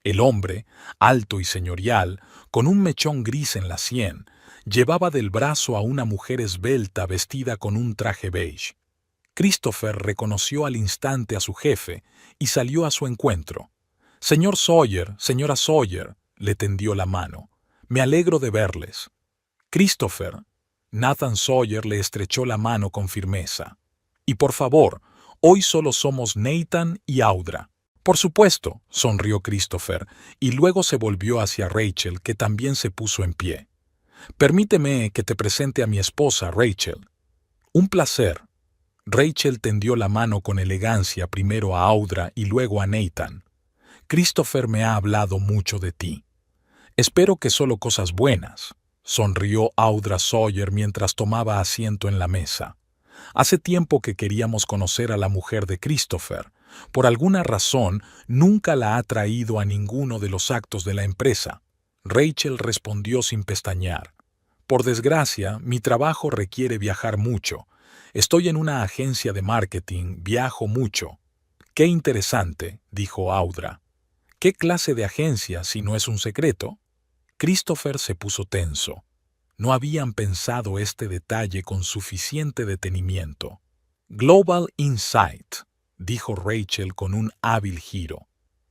El hombre, alto y señorial, con un mechón gris en la sien, llevaba del brazo a una mujer esbelta vestida con un traje beige. Christopher reconoció al instante a su jefe y salió a su encuentro. «Señor Sawyer, señora Sawyer», le tendió la mano. «Me alegro de verles». «Christopher». Nathan Sawyer le estrechó la mano con firmeza. «Y por favor, hoy solo somos Nathan y Audra». Por supuesto, sonrió Christopher, y luego se volvió hacia Rachel, que también se puso en pie. Permíteme que te presente a mi esposa, Rachel. Un placer. Rachel tendió la mano con elegancia primero a Audra y luego a Nathan. Christopher me ha hablado mucho de ti. Espero que solo cosas buenas, sonrió Audra Sawyer mientras tomaba asiento en la mesa. Hace tiempo que queríamos conocer a la mujer de Christopher. Por alguna razón, nunca la ha traído a ninguno de los actos de la empresa. Rachel respondió sin pestañear. Por desgracia, mi trabajo requiere viajar mucho. Estoy en una agencia de marketing, viajo mucho. Qué interesante, dijo Audra. ¿Qué clase de agencia, si no es un secreto? Christopher se puso tenso. No habían pensado este detalle con suficiente detenimiento. Global Insight, dijo Rachel con un hábil giro.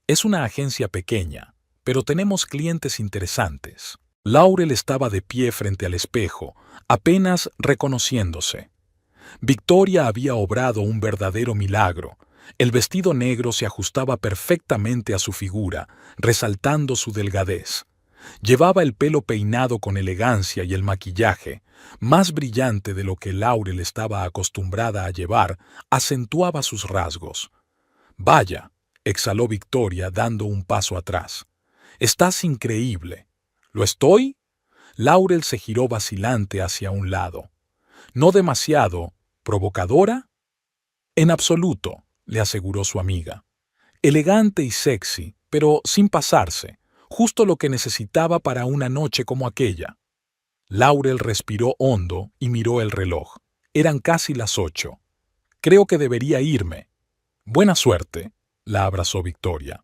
Es una agencia pequeña, pero tenemos clientes interesantes. Laurel estaba de pie frente al espejo, apenas reconociéndose. Victoria había obrado un verdadero milagro. El vestido negro se ajustaba perfectamente a su figura, resaltando su delgadez. Llevaba el pelo peinado con elegancia y el maquillaje, más brillante de lo que Laurel estaba acostumbrada a llevar, acentuaba sus rasgos. «Vaya», exhaló Victoria dando un paso atrás. «Estás increíble». «¿Lo estoy?» Laurel se giró vacilante hacia un lado. «¿No demasiado provocadora?» «En absoluto», le aseguró su amiga. «Elegante y sexy, pero sin pasarse. Justo lo que necesitaba para una noche como aquella». Laurel respiró hondo y miró el reloj. Eran casi las 8. «Creo que debería irme». «Buena suerte», la abrazó Victoria.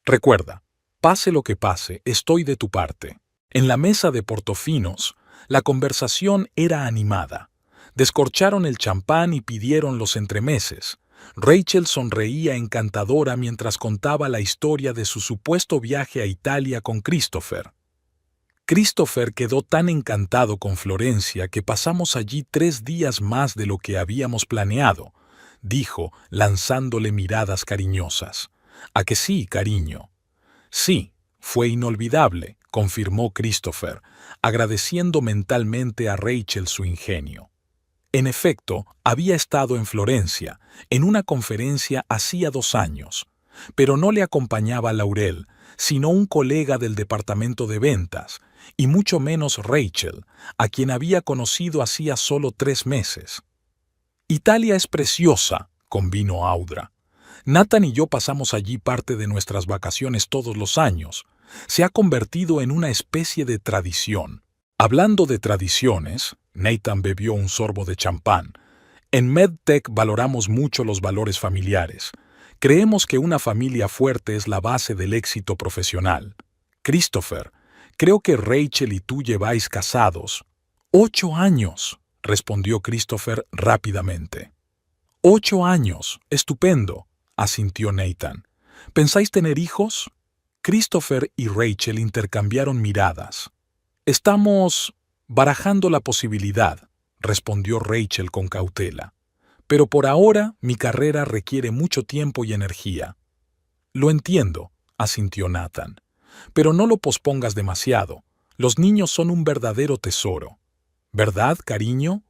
«Recuerda, pase lo que pase, estoy de tu parte». En la mesa de Portofinos, la conversación era animada. Descorcharon el champán y pidieron los entremeses. Rachel sonreía encantadora mientras contaba la historia de su supuesto viaje a Italia con Christopher. Christopher quedó tan encantado con Florencia que pasamos allí 3 días más de lo que habíamos planeado, dijo, lanzándole miradas cariñosas. ¿A que sí, cariño? Sí, fue inolvidable, confirmó Christopher, agradeciendo mentalmente a Rachel su ingenio. En efecto, había estado en Florencia, en una conferencia hacía 2 años, pero no le acompañaba Laurel, sino un colega del departamento de ventas, y mucho menos Rachel, a quien había conocido hacía solo 3 meses. «Italia es preciosa», convino Audra. «Nathan y yo pasamos allí parte de nuestras vacaciones todos los años. Se ha convertido en una especie de tradición». Hablando de tradiciones, Nathan bebió un sorbo de champán. En MedTech valoramos mucho los valores familiares. Creemos que una familia fuerte es la base del éxito profesional. Christopher, creo que Rachel y tú lleváis casados 8 años, respondió Christopher rápidamente. 8 años, estupendo, asintió Nathan. ¿Pensáis tener hijos? Christopher y Rachel intercambiaron miradas. Estamos barajando la posibilidad, respondió Rachel con cautela. Pero por ahora mi carrera requiere mucho tiempo y energía. Lo entiendo, asintió Nathan. Pero no lo pospongas demasiado. Los niños son un verdadero tesoro. ¿Verdad, cariño?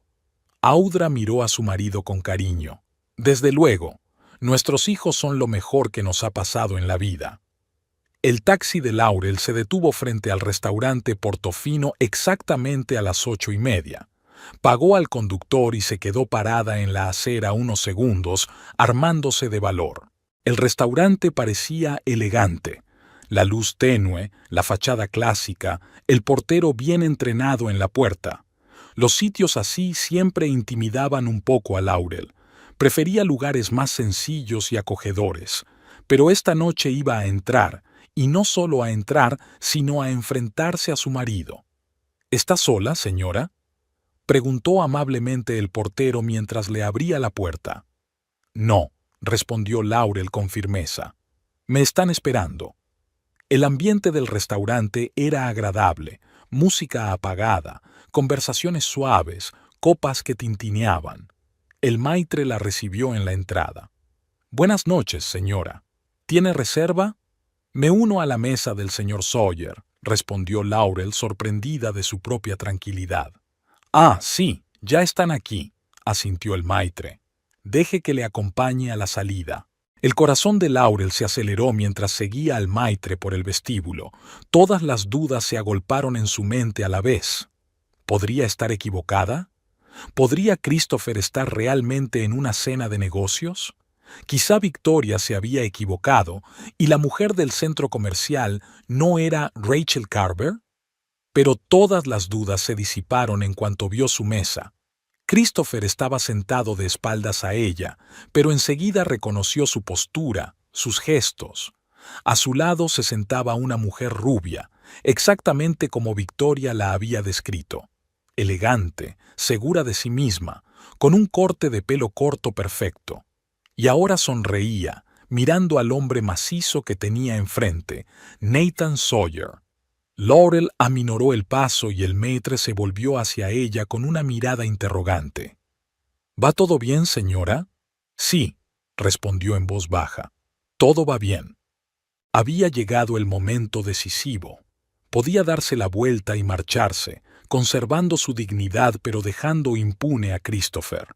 Audra miró a su marido con cariño. Desde luego, nuestros hijos son lo mejor que nos ha pasado en la vida. El taxi de Laurel se detuvo frente al restaurante Portofino exactamente a las 8:30. Pagó al conductor y se quedó parada en la acera unos segundos, armándose de valor. El restaurante parecía elegante. La luz tenue, la fachada clásica, el portero bien entrenado en la puerta. Los sitios así siempre intimidaban un poco a Laurel. Prefería lugares más sencillos y acogedores. Pero esta noche iba a entrar, y no solo a entrar, sino a enfrentarse a su marido. ¿Está sola, señora?, preguntó amablemente el portero mientras le abría la puerta. No, respondió Laurel con firmeza. Me están esperando. El ambiente del restaurante era agradable, música apagada, conversaciones suaves, copas que tintineaban. El maitre la recibió en la entrada. Buenas noches, señora. ¿Tiene reserva? Me uno a la mesa del señor Sawyer, respondió Laurel, sorprendida de su propia tranquilidad. Ah, sí, ya están aquí, asintió el maitre. Deje que le acompañe a la salida. El corazón de Laurel se aceleró mientras seguía al maitre por el vestíbulo. Todas las dudas se agolparon en su mente a la vez. ¿Podría estar equivocada? ¿Podría Christopher estar realmente en una cena de negocios? Quizá Victoria se había equivocado y la mujer del centro comercial no era Rachel Carver. Pero todas las dudas se disiparon en cuanto vio su mesa. Christopher estaba sentado de espaldas a ella, pero enseguida reconoció su postura, sus gestos. A su lado se sentaba una mujer rubia, exactamente como Victoria la había descrito. Elegante, segura de sí misma, con un corte de pelo corto perfecto. Y ahora sonreía, mirando al hombre macizo que tenía enfrente, Nathan Sawyer. Laurel aminoró el paso y el maître se volvió hacia ella con una mirada interrogante. ¿Va todo bien, señora? Sí, respondió en voz baja. Todo va bien. Había llegado el momento decisivo. Podía darse la vuelta y marcharse, conservando su dignidad pero dejando impune a Christopher.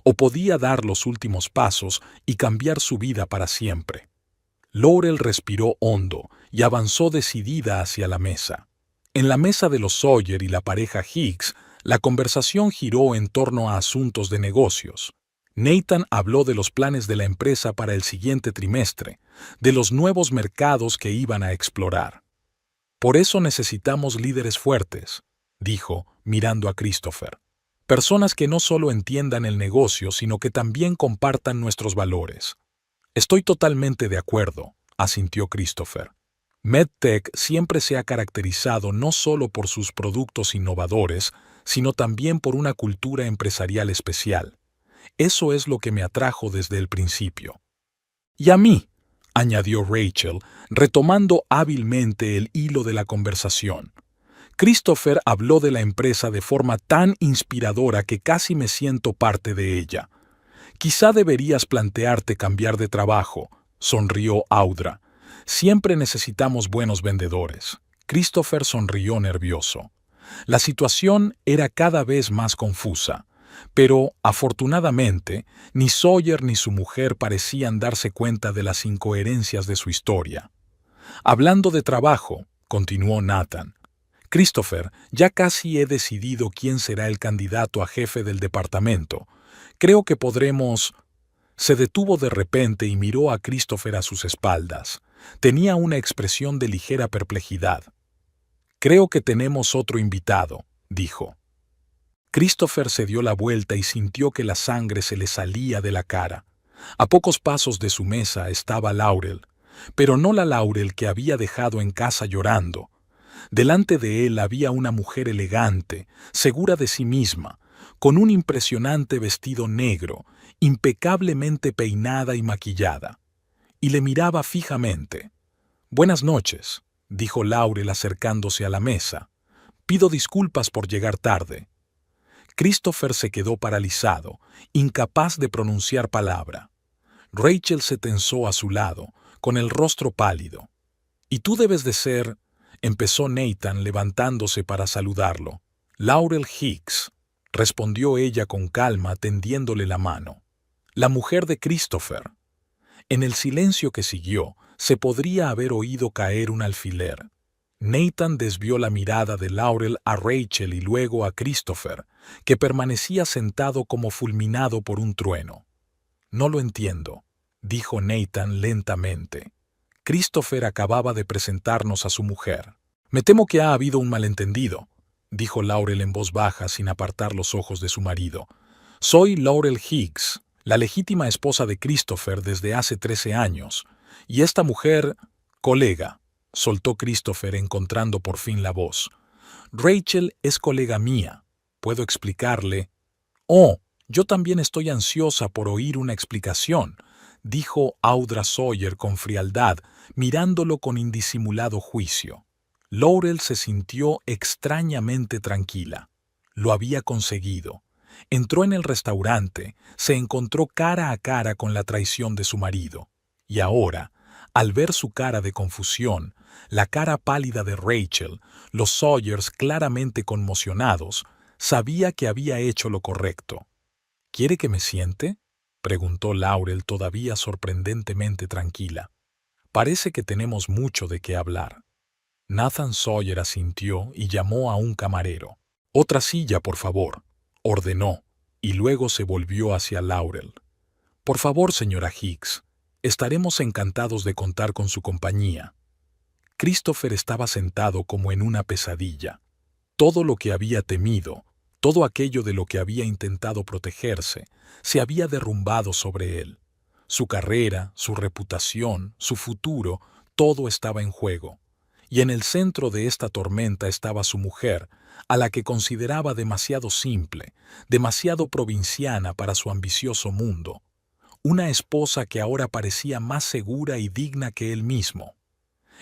O podía dar los últimos pasos y cambiar su vida para siempre. Laurel respiró hondo y avanzó decidida hacia la mesa. En la mesa de los Sawyer y la pareja Hicks, la conversación giró en torno a asuntos de negocios. Nathan habló de los planes de la empresa para el siguiente trimestre, de los nuevos mercados que iban a explorar. Por eso necesitamos líderes fuertes, dijo, mirando a Christopher. Personas que no solo entiendan el negocio, sino que también compartan nuestros valores. Estoy totalmente de acuerdo, asintió Christopher. MedTech siempre se ha caracterizado no solo por sus productos innovadores, sino también por una cultura empresarial especial. Eso es lo que me atrajo desde el principio. Y a mí, añadió Rachel, retomando hábilmente el hilo de la conversación. Christopher habló de la empresa de forma tan inspiradora que casi me siento parte de ella. Quizá deberías plantearte cambiar de trabajo, sonrió Audra. Siempre necesitamos buenos vendedores. Christopher sonrió nervioso. La situación era cada vez más confusa, pero, afortunadamente, ni Sawyer ni su mujer parecían darse cuenta de las incoherencias de su historia. Hablando de trabajo, continuó Nathan. Christopher, ya casi he decidido quién será el candidato a jefe del departamento. Creo que podremos... Se detuvo de repente y miró a Christopher a sus espaldas. Tenía una expresión de ligera perplejidad. Creo que tenemos otro invitado, dijo. Christopher se dio la vuelta y sintió que la sangre se le salía de la cara. A pocos pasos de su mesa estaba Laurel, pero no la Laurel que había dejado en casa llorando. Delante de él había una mujer elegante, segura de sí misma, con un impresionante vestido negro, impecablemente peinada y maquillada. Y le miraba fijamente. «Buenas noches», dijo Laurel acercándose a la mesa. «Pido disculpas por llegar tarde». Christopher se quedó paralizado, incapaz de pronunciar palabra. Rachel se tensó a su lado, con el rostro pálido. «Y tú debes de ser...» empezó Nathan levantándose para saludarlo. «Laurel Hicks», respondió ella con calma tendiéndole la mano. «La mujer de Christopher». En el silencio que siguió, se podría haber oído caer un alfiler. Nathan desvió la mirada de Laurel a Rachel y luego a Christopher, que permanecía sentado como fulminado por un trueno. «No lo entiendo», dijo Nathan lentamente. «Christopher acababa de presentarnos a su mujer». «Me temo que ha habido un malentendido», dijo Laurel en voz baja sin apartar los ojos de su marido. «Soy Laurel Hicks, la legítima esposa de Christopher desde hace 13 años, y esta mujer, colega», soltó Christopher encontrando por fin la voz. «Rachel es colega mía. ¿Puedo explicarle?» «Oh, yo también estoy ansiosa por oír una explicación», dijo Audra Sawyer con frialdad, mirándolo con indisimulado juicio. Laurel se sintió extrañamente tranquila. Lo había conseguido. Entró en el restaurante, se encontró cara a cara con la traición de su marido. Y ahora, Al ver su cara de confusión, la cara pálida de Rachel, los Sawyers claramente conmocionados, sabía que había hecho lo correcto. ¿Quiere que me siente?, preguntó Laurel todavía sorprendentemente tranquila. Parece que tenemos mucho de qué hablar. Nathan Sawyer asintió y llamó a un camarero. «Otra silla, por favor», ordenó, y luego se volvió hacia Laurel. «Por favor, señora Hicks, estaremos encantados de contar con su compañía». Christopher estaba sentado como en una pesadilla. Todo lo que había temido, todo aquello de lo que había intentado protegerse, se había derrumbado sobre él. Su carrera, su reputación, su futuro, todo estaba en juego. Y en el centro de esta tormenta estaba su mujer, a la que consideraba demasiado simple, demasiado provinciana para su ambicioso mundo. Una esposa que ahora parecía más segura y digna que él mismo.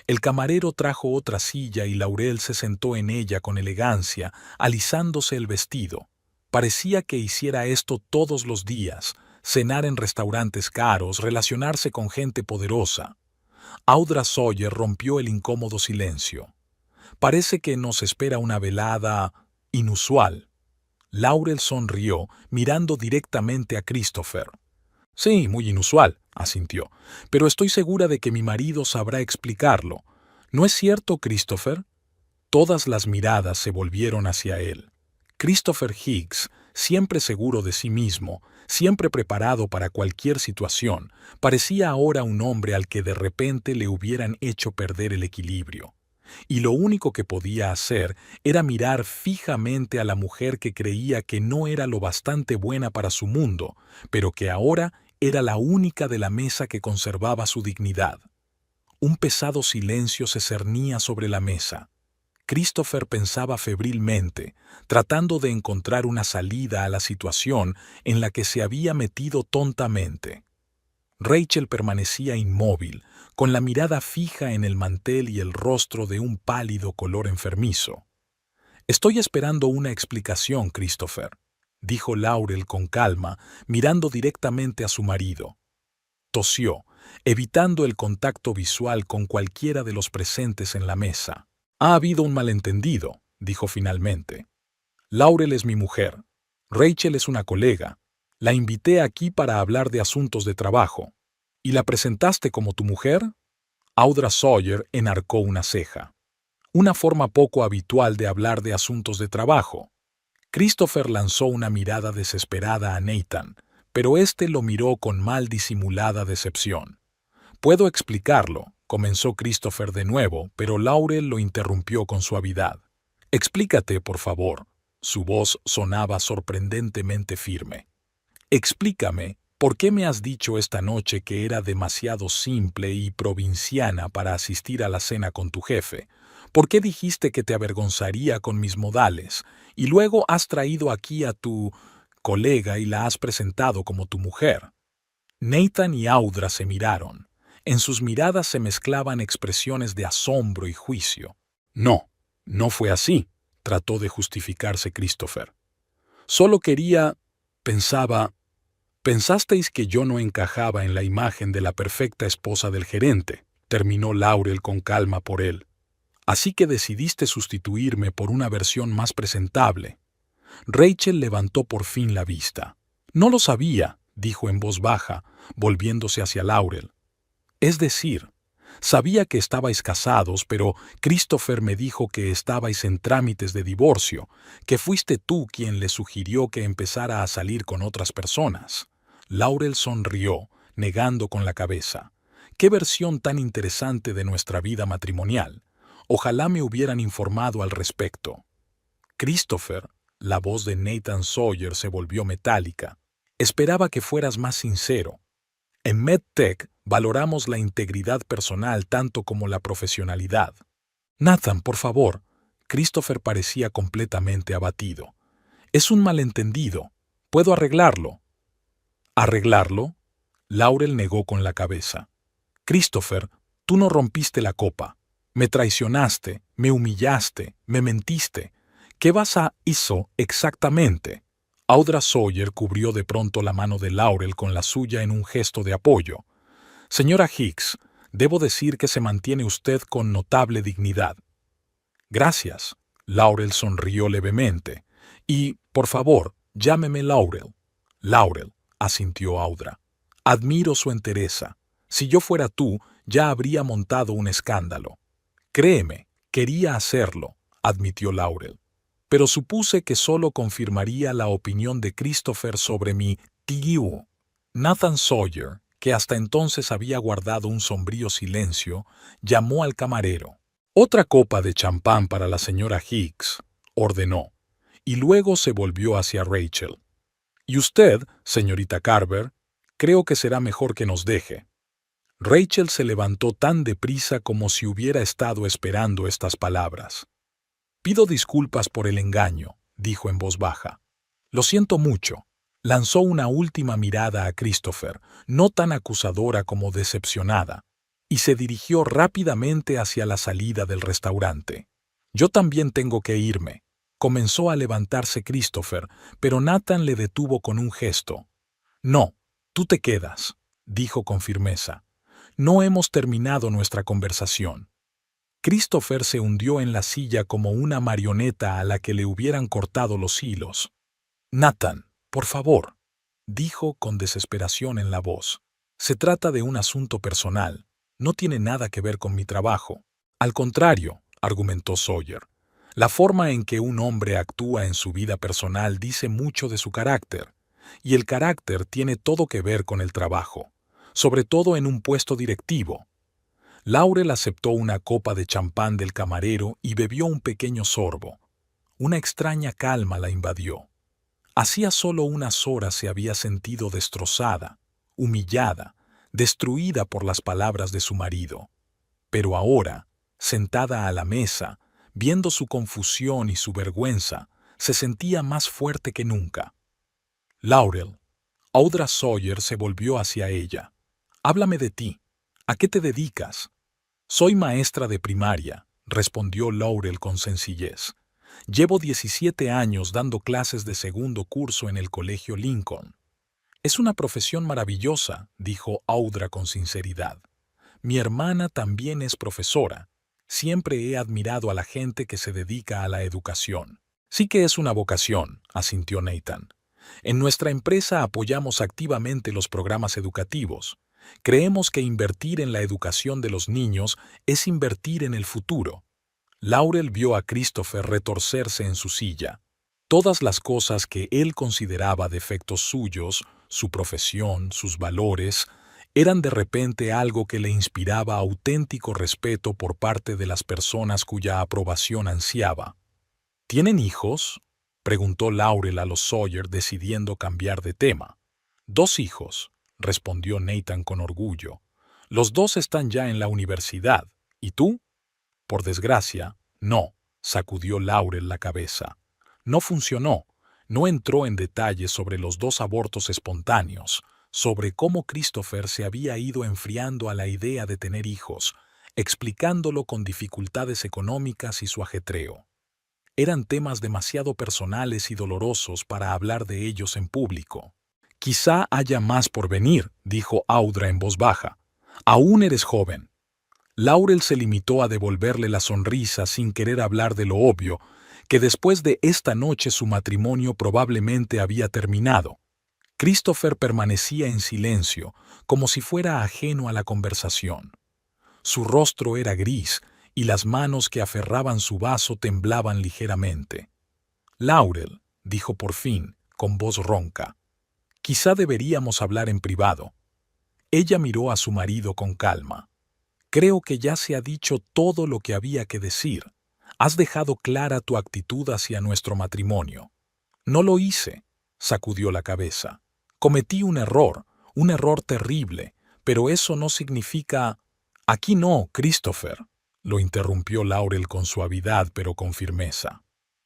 El camarero trajo otra silla y Laurel se sentó en ella con elegancia, alisándose el vestido. Parecía que hiciera esto todos los días, cenar en restaurantes caros, relacionarse con gente poderosa. Audra Sawyer rompió el incómodo silencio. «Parece que nos espera una velada inusual». Laurel sonrió, mirando directamente a Christopher. «Sí, muy inusual», asintió, «pero estoy segura de que mi marido sabrá explicarlo. ¿No es cierto, Christopher?» Todas las miradas se volvieron hacia él. Christopher Hicks, siempre seguro de sí mismo, siempre preparado para cualquier situación, parecía ahora un hombre al que de repente le hubieran hecho perder el equilibrio. Y lo único que podía hacer era mirar fijamente a la mujer que creía que no era lo bastante buena para su mundo, pero que ahora era la única de la mesa que conservaba su dignidad. Un pesado silencio se cernía sobre la mesa. Christopher pensaba febrilmente, tratando de encontrar una salida a la situación en la que se había metido tontamente. Rachel permanecía inmóvil, con la mirada fija en el mantel y el rostro de un pálido color enfermizo. «Estoy esperando una explicación, Christopher», dijo Laurel con calma, mirando directamente a su marido. Tosió, evitando el contacto visual con cualquiera de los presentes en la mesa. «Ha habido un malentendido», dijo finalmente. «Laurel es mi mujer. Rachel es una colega. La invité aquí para hablar de asuntos de trabajo. ¿Y la presentaste como tu mujer?» Audra Sawyer enarcó una ceja. Una forma poco habitual de hablar de asuntos de trabajo. Christopher lanzó una mirada desesperada a Nathan, pero éste lo miró con mal disimulada decepción. «Puedo explicarlo», comenzó Christopher de nuevo, pero Laurel lo interrumpió con suavidad. «Explícate, por favor». Su voz sonaba sorprendentemente firme. «Explícame, ¿por qué me has dicho esta noche que era demasiado simple y provinciana para asistir a la cena con tu jefe? ¿Por qué dijiste que te avergonzaría con mis modales? Y luego has traído aquí a tu colega y la has presentado como tu mujer». Nathan y Audra se miraron. En sus miradas se mezclaban expresiones de asombro y juicio. «No, no fue así», trató de justificarse Christopher. «Solo quería... pensaba... Pensasteis que yo no encajaba en la imagen de la perfecta esposa del gerente», terminó Laurel con calma por él. «Así que decidiste sustituirme por una versión más presentable». Rachel levantó por fin la vista. «No lo sabía», dijo en voz baja, volviéndose hacia Laurel. «Es decir, sabía que estabais casados, pero Christopher me dijo que estabais en trámites de divorcio, que fuiste tú quien le sugirió que empezara a salir con otras personas». Laurel sonrió, negando con la cabeza. «Qué versión tan interesante de nuestra vida matrimonial. Ojalá me hubieran informado al respecto». «Christopher», la voz de Nathan Sawyer se volvió metálica, «esperaba que fueras más sincero. En MedTech valoramos la integridad personal tanto como la profesionalidad». «Nathan, por favor». Christopher parecía completamente abatido. «Es un malentendido. Puedo arreglarlo». «¿Arreglarlo?». Laurel negó con la cabeza. «Christopher, tú no rompiste la copa. Me traicionaste, me humillaste, me mentiste. ¿Qué vas a hizo exactamente?». Audra Sawyer cubrió de pronto la mano de Laurel con la suya en un gesto de apoyo. «Señora Hicks, Debo decir que se mantiene usted con notable dignidad. Gracias. Laurel sonrió levemente. Y, por favor, llámeme Laurel. Laurel, asintió Audra. Admiro su entereza. Si yo fuera tú, ya habría montado un escándalo. Créeme, quería hacerlo, admitió Laurel. Pero supuse que solo confirmaría la opinión de Christopher sobre mi tío. Nathan Sawyer, que hasta entonces había guardado un sombrío silencio, llamó al camarero. «Otra copa de champán para la señora Hicks», ordenó, y luego se volvió hacia Rachel. «Y usted, señorita Carver, creo que será mejor que nos deje». Rachel se levantó tan deprisa como si hubiera estado esperando estas palabras. «Pido disculpas por el engaño», dijo en voz baja. «Lo siento mucho». Lanzó una última mirada a Christopher, no tan acusadora como decepcionada, y se dirigió rápidamente hacia la salida del restaurante. «Yo también tengo que irme», comenzó a levantarse Christopher, pero Nathan le detuvo con un gesto. «No, tú te quedas», dijo con firmeza. «No hemos terminado nuestra conversación». Christopher se hundió en la silla como una marioneta a la que le hubieran cortado los hilos. «Nathan, por favor», dijo con desesperación en la voz. «Se trata de un asunto personal. No tiene nada que ver con mi trabajo». «Al contrario», argumentó Sawyer. «La forma en que un hombre actúa en su vida personal dice mucho de su carácter, y el carácter tiene todo que ver con el trabajo, sobre todo en un puesto directivo». Laurel aceptó una copa de champán del camarero y bebió un pequeño sorbo. Una extraña calma la invadió. Hacía solo unas horas se había sentido destrozada, humillada, destruida por las palabras de su marido. Pero ahora, sentada a la mesa, viendo su confusión y su vergüenza, se sentía más fuerte que nunca. «Laurel», Audra Sawyer se volvió hacia ella. «Háblame de ti. ¿A qué te dedicas?» «Soy maestra de primaria», respondió Laurel con sencillez. «Llevo 17 años dando clases de segundo curso en el Colegio Lincoln». «Es una profesión maravillosa», dijo Audra con sinceridad. «Mi hermana también es profesora. Siempre he admirado a la gente que se dedica a la educación». «Sí que es una vocación», asintió Nathan. «En nuestra empresa apoyamos activamente los programas educativos. Creemos que invertir en la educación de los niños es invertir en el futuro». Laurel vio a Christopher retorcerse en su silla. Todas las cosas que él consideraba defectos suyos, su profesión, sus valores, eran de repente algo que le inspiraba auténtico respeto por parte de las personas cuya aprobación ansiaba. «¿Tienen hijos?», preguntó Laurel a los Sawyer decidiendo cambiar de tema. «2 hijos», respondió Nathan con orgullo. «Los 2 están ya en la universidad. ¿Y tú?» «Por desgracia, no», sacudió Laurel la cabeza. «No funcionó. No entró en detalles sobre los 2 abortos espontáneos, sobre cómo Christopher se había ido enfriando a la idea de tener hijos, explicándolo con dificultades económicas y su ajetreo. Eran temas demasiado personales y dolorosos para hablar de ellos en público. «Quizá haya más por venir», dijo Audra en voz baja. «Aún eres joven». Laurel se limitó a devolverle la sonrisa sin querer hablar de lo obvio, que después de esta noche su matrimonio probablemente había terminado. Christopher permanecía en silencio, como si fuera ajeno a la conversación. Su rostro era gris y las manos que aferraban su vaso temblaban ligeramente. «Laurel», dijo por fin, con voz ronca, «quizá deberíamos hablar en privado». Ella miró a su marido con calma. «Creo que ya se ha dicho todo lo que había que decir. Has dejado clara tu actitud hacia nuestro matrimonio». «No lo hice», sacudió la cabeza. «Cometí un error terrible, pero eso no significa...» «Aquí no, Christopher», lo interrumpió Laurel con suavidad pero con firmeza.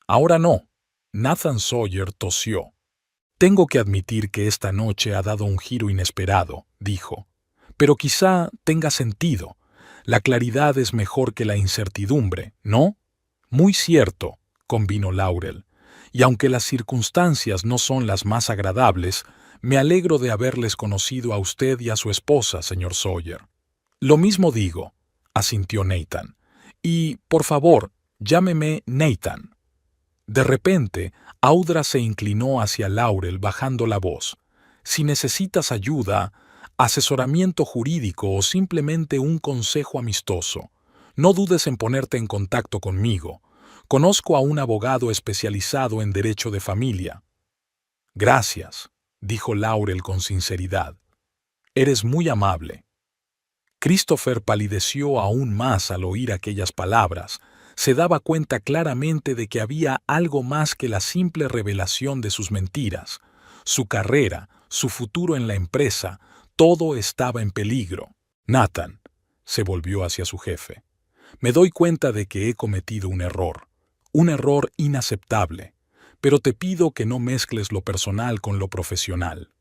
«Ahora no». Nathan Sawyer tosió. «Tengo que admitir que esta noche ha dado un giro inesperado», dijo. «Pero quizá tenga sentido. La claridad es mejor que la incertidumbre, ¿no?» «Muy cierto», convino Laurel. «Y aunque las circunstancias no son las más agradables, me alegro de haberles conocido a usted y a su esposa, señor Sawyer». Lo mismo digo, asintió Nathan. Y, por favor, llámeme Nathan. De repente, Audra se inclinó hacia Laurel bajando la voz. Si necesitas ayuda, asesoramiento jurídico o simplemente un consejo amistoso, no dudes en ponerte en contacto conmigo. Conozco a un abogado especializado en derecho de familia. Gracias, dijo Laurel con sinceridad. Eres muy amable. Christopher palideció aún más al oír aquellas palabras. Se daba cuenta claramente de que había algo más que la simple revelación de sus mentiras. Su carrera, su futuro en la empresa, todo estaba en peligro. Nathan, se volvió hacia su jefe. Me doy cuenta de que he cometido un error inaceptable, pero te pido que no mezcles lo personal con lo profesional.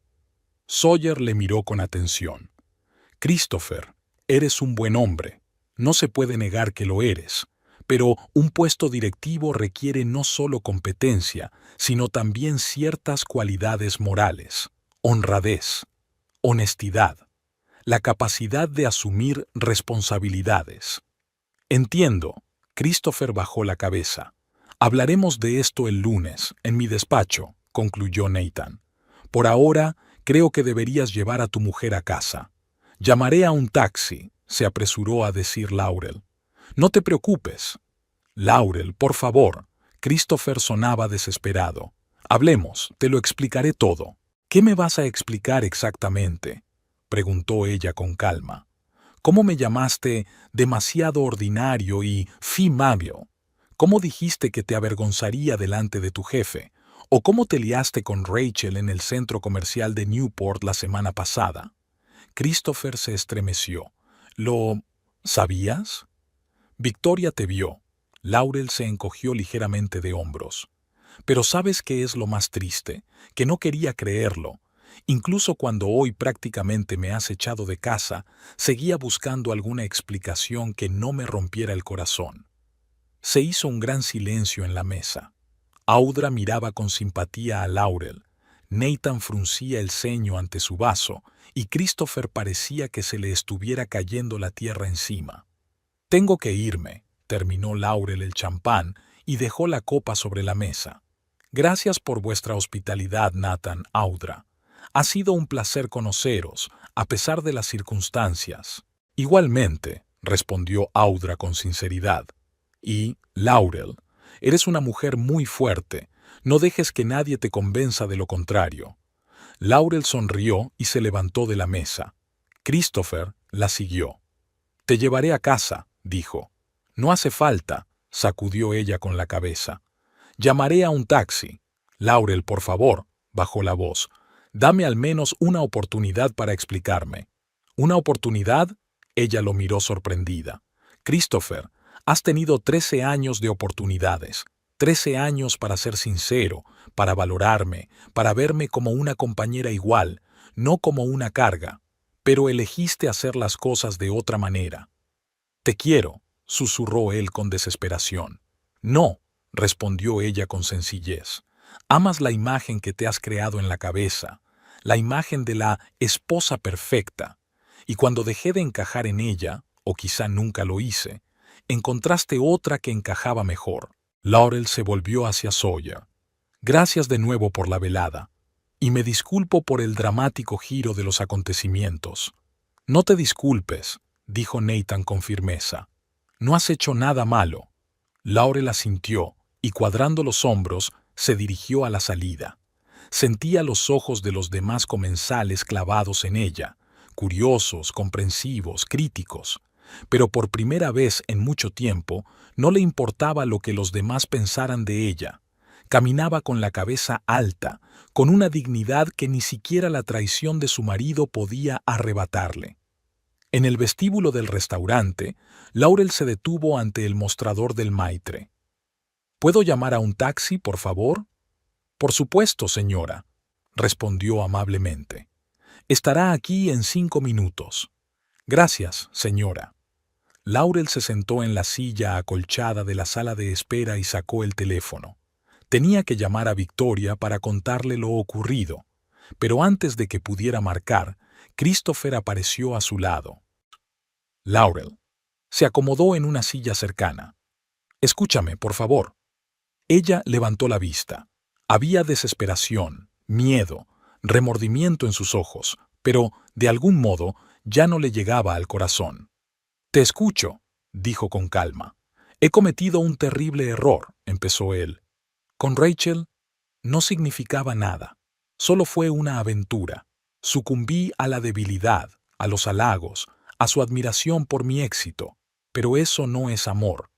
Sawyer le miró con atención. Christopher, eres un buen hombre. No se puede negar que lo eres, pero un puesto directivo requiere no solo competencia, sino también ciertas cualidades morales, honradez, honestidad, la capacidad de asumir responsabilidades. Entiendo. Christopher bajó la cabeza. Hablaremos de esto el lunes, en mi despacho, concluyó Nathan. Por ahora, creo que deberías llevar a tu mujer a casa. Llamaré a un taxi, se apresuró a decir Laurel. No te preocupes. Laurel, por favor. Christopher sonaba desesperado. Hablemos, te lo explicaré todo. ¿Qué me vas a explicar exactamente?, preguntó ella con calma. ¿Cómo me llamaste demasiado ordinario y fimable? ¿Cómo dijiste que te avergonzaría delante de tu jefe? ¿O cómo te liaste con Rachel en el centro comercial de Newport la semana pasada? Christopher se estremeció. ¿Lo sabías? Victoria te vio. Laurel se encogió ligeramente de hombros. Pero ¿sabes qué es lo más triste? Que no quería creerlo. Incluso cuando hoy prácticamente me has echado de casa, seguía buscando alguna explicación que no me rompiera el corazón. Se hizo un gran silencio en la mesa. Audra miraba con simpatía a Laurel. Nathan fruncía el ceño ante su vaso y Christopher parecía que se le estuviera cayendo la tierra encima. Tengo que irme, terminó Laurel el champán y dejó la copa sobre la mesa. Gracias por vuestra hospitalidad, Nathan, Audra. Ha sido un placer conoceros, a pesar de las circunstancias. Igualmente, respondió Audra con sinceridad. Y, Laurel, eres una mujer muy fuerte. No dejes que nadie te convenza de lo contrario. Laurel sonrió y se levantó de la mesa. Christopher la siguió. Te llevaré a casa, dijo. No hace falta, sacudió ella con la cabeza. Llamaré a un taxi. Laurel, por favor, bajó la voz. Dame al menos una oportunidad para explicarme. ¿Una oportunidad? Ella lo miró sorprendida. Christopher, has tenido 13 años de oportunidades. 13 años para ser sincero, para valorarme, para verme como una compañera igual, no como una carga. Pero elegiste hacer las cosas de otra manera. Te quiero, susurró él con desesperación. No, respondió ella con sencillez. Amas la imagen que te has creado en la cabeza, la imagen de la esposa perfecta, y cuando dejé de encajar en ella, o quizá nunca lo hice, encontraste otra que encajaba mejor. Laurel se volvió hacia Sawyer. Gracias de nuevo por la velada, y me disculpo por el dramático giro de los acontecimientos. No te disculpes, dijo Nathan con firmeza. No has hecho nada malo. Laurel asintió, y cuadrando los hombros, se dirigió a la salida. Sentía los ojos de los demás comensales clavados en ella, curiosos, comprensivos, críticos. Pero por primera vez en mucho tiempo no le importaba lo que los demás pensaran de ella. Caminaba con la cabeza alta, con una dignidad que ni siquiera la traición de su marido podía arrebatarle. En el vestíbulo del restaurante, Laurel se detuvo ante el mostrador del Maitre. ¿Puedo llamar a un taxi, por favor? Por supuesto, señora, respondió amablemente. Estará aquí en 5 minutos. Gracias, señora. Laurel se sentó en la silla acolchada de la sala de espera y sacó el teléfono. Tenía que llamar a Victoria para contarle lo ocurrido, pero antes de que pudiera marcar, Christopher apareció a su lado. Laurel se acomodó en una silla cercana. Escúchame, por favor. Ella levantó la vista. Había desesperación, miedo, remordimiento en sus ojos, pero, de algún modo, ya no le llegaba al corazón. Te escucho, dijo con calma. He cometido un terrible error, empezó él. Con Rachel no significaba nada. Solo fue una aventura. Sucumbí a la debilidad, a los halagos, a su admiración por mi éxito. Pero eso no es amor.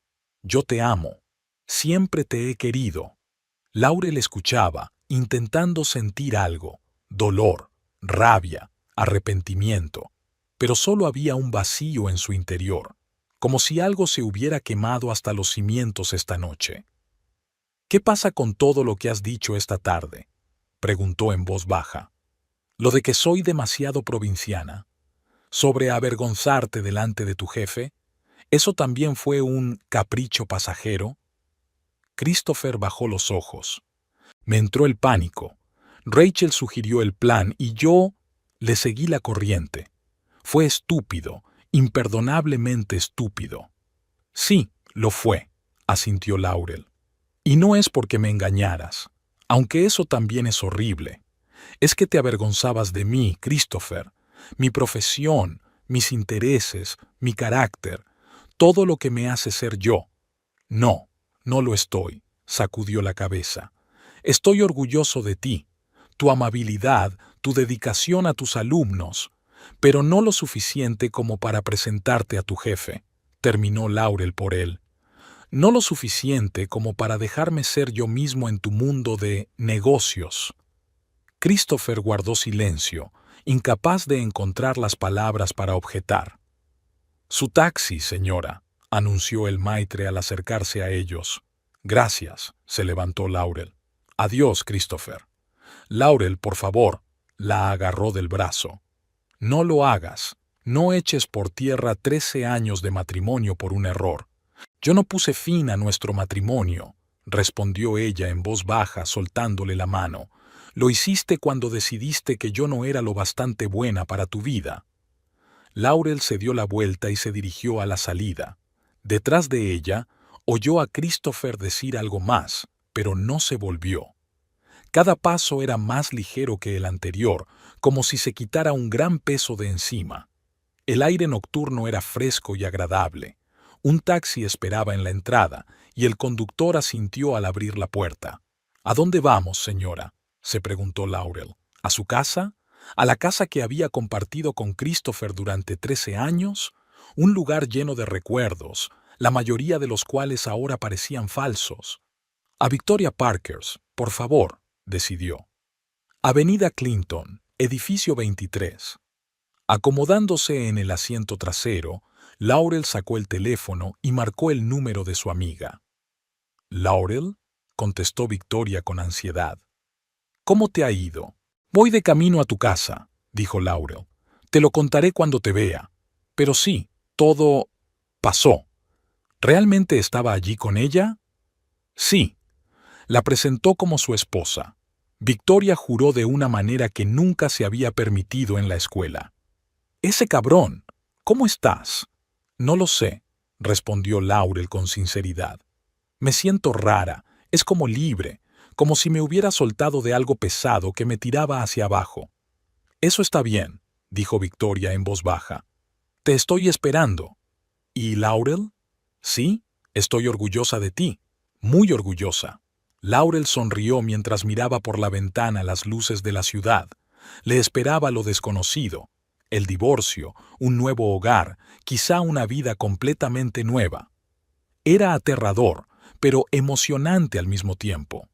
Yo te amo. Siempre te he querido. Laurel escuchaba, intentando sentir algo, dolor, rabia, arrepentimiento, pero solo había un vacío en su interior, como si algo se hubiera quemado hasta los cimientos esta noche. ¿Qué pasa con todo lo que has dicho esta tarde?, preguntó en voz baja. Lo de que soy demasiado provinciana. Sobre avergonzarte delante de tu jefe, ¿eso también fue un capricho pasajero? Christopher bajó los ojos. Me entró el pánico. Rachel sugirió el plan y yo le seguí la corriente. Fue estúpido, imperdonablemente estúpido. Sí, lo fue, asintió Laurel. Y no es porque me engañaras, aunque eso también es horrible. Es que te avergonzabas de mí, Christopher, mi profesión, mis intereses, mi carácter, todo lo que me hace ser yo. No, no lo estoy, sacudió la cabeza. Estoy orgulloso de ti, tu amabilidad, tu dedicación a tus alumnos, pero no lo suficiente como para presentarte a tu jefe, terminó Laurel por él. No lo suficiente como para dejarme ser yo mismo en tu mundo de negocios. Christopher guardó silencio, incapaz de encontrar las palabras para objetar. Su taxi, señora, anunció el maitre al acercarse a ellos. Gracias, se levantó Laurel. Adiós, Christopher. Laurel, por favor, la agarró del brazo. No lo hagas. No eches por tierra 13 años de matrimonio por un error. Yo no puse fin a nuestro matrimonio, respondió ella en voz baja, soltándole la mano. Lo hiciste cuando decidiste que yo no era lo bastante buena para tu vida. Laurel se dio la vuelta y se dirigió a la salida. Detrás de ella, oyó a Christopher decir algo más, pero no se volvió. Cada paso era más ligero que el anterior, como si se quitara un gran peso de encima. El aire nocturno era fresco y agradable. Un taxi esperaba en la entrada, y el conductor asintió al abrir la puerta. ¿A dónde vamos, señora?, se preguntó Laurel. ¿A su casa? ¿A la casa que había compartido con Christopher durante 13 años? Un lugar lleno de recuerdos, la mayoría de los cuales ahora parecían falsos. A Victoria Parker's, por favor, decidió. Avenida Clinton, edificio 23. Acomodándose en el asiento trasero, Laurel sacó el teléfono y marcó el número de su amiga. «¿Laurel?», contestó Victoria con ansiedad. «¿Cómo te ha ido?» «Voy de camino a tu casa», dijo Laurel. «Te lo contaré cuando te vea. Pero sí, todo pasó. ¿Realmente estaba allí con ella?» «Sí». La presentó como su esposa. Victoria juró de una manera que nunca se había permitido en la escuela. «Ese cabrón, ¿cómo estás?» «No lo sé», respondió Laurel con sinceridad. «Me siento rara, es como libre, como si me hubiera soltado de algo pesado que me tiraba hacia abajo». «Eso está bien», dijo Victoria en voz baja. «Te estoy esperando». «¿Y Laurel?» «Sí, estoy orgullosa de ti, muy orgullosa». Laurel sonrió mientras miraba por la ventana las luces de la ciudad. Le esperaba lo desconocido. El divorcio, un nuevo hogar, quizá una vida completamente nueva. Era aterrador, pero emocionante al mismo tiempo.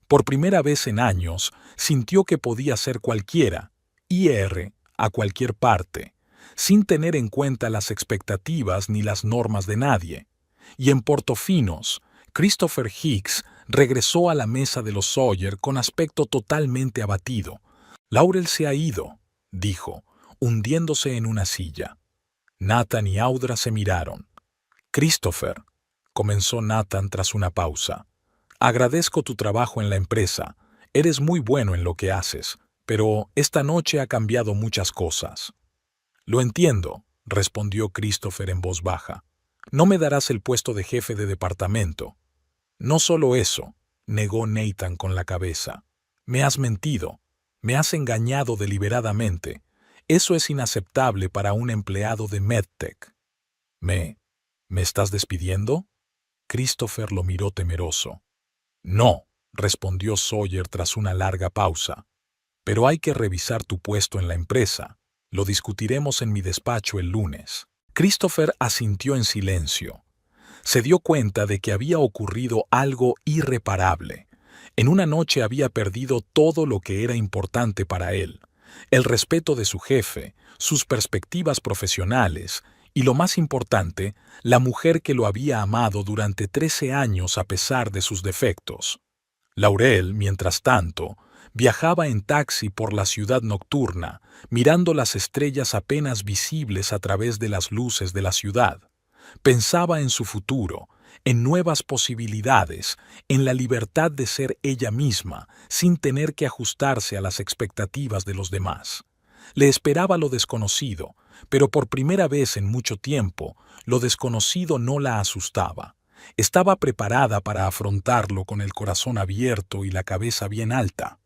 Por primera vez en años, sintió que podía ser cualquiera, ir a cualquier parte, sin tener en cuenta las expectativas ni las normas de nadie. Y en Portofinos, Christopher Hicks regresó a la mesa de los Sawyer con aspecto totalmente abatido. «Laurel se ha ido», dijo, hundiéndose en una silla. Nathan y Audra se miraron. «Christopher», comenzó Nathan tras una pausa, «agradezco tu trabajo en la empresa. Eres muy bueno en lo que haces, pero esta noche ha cambiado muchas cosas». «Lo entiendo», respondió Christopher en voz baja. No me darás el puesto de jefe de departamento. No solo eso, negó Nathan con la cabeza. Me has mentido. Me has engañado deliberadamente. Eso es inaceptable para un empleado de MedTech. ¿Me estás despidiendo? Christopher lo miró temeroso. No, respondió Sawyer tras una larga pausa. Pero hay que revisar tu puesto en la empresa. Lo discutiremos en mi despacho el lunes. Christopher asintió en silencio. Se dio cuenta de que había ocurrido algo irreparable. En una noche había perdido todo lo que era importante para él: el respeto de su jefe, sus perspectivas profesionales y, lo más importante, la mujer que lo había amado durante 13 años a pesar de sus defectos. Laurel, mientras tanto, viajaba en taxi por la ciudad nocturna, mirando las estrellas apenas visibles a través de las luces de la ciudad. Pensaba en su futuro, en nuevas posibilidades, en la libertad de ser ella misma, sin tener que ajustarse a las expectativas de los demás. Le esperaba lo desconocido, pero por primera vez en mucho tiempo, lo desconocido no la asustaba. Estaba preparada para afrontarlo con el corazón abierto y la cabeza bien alta.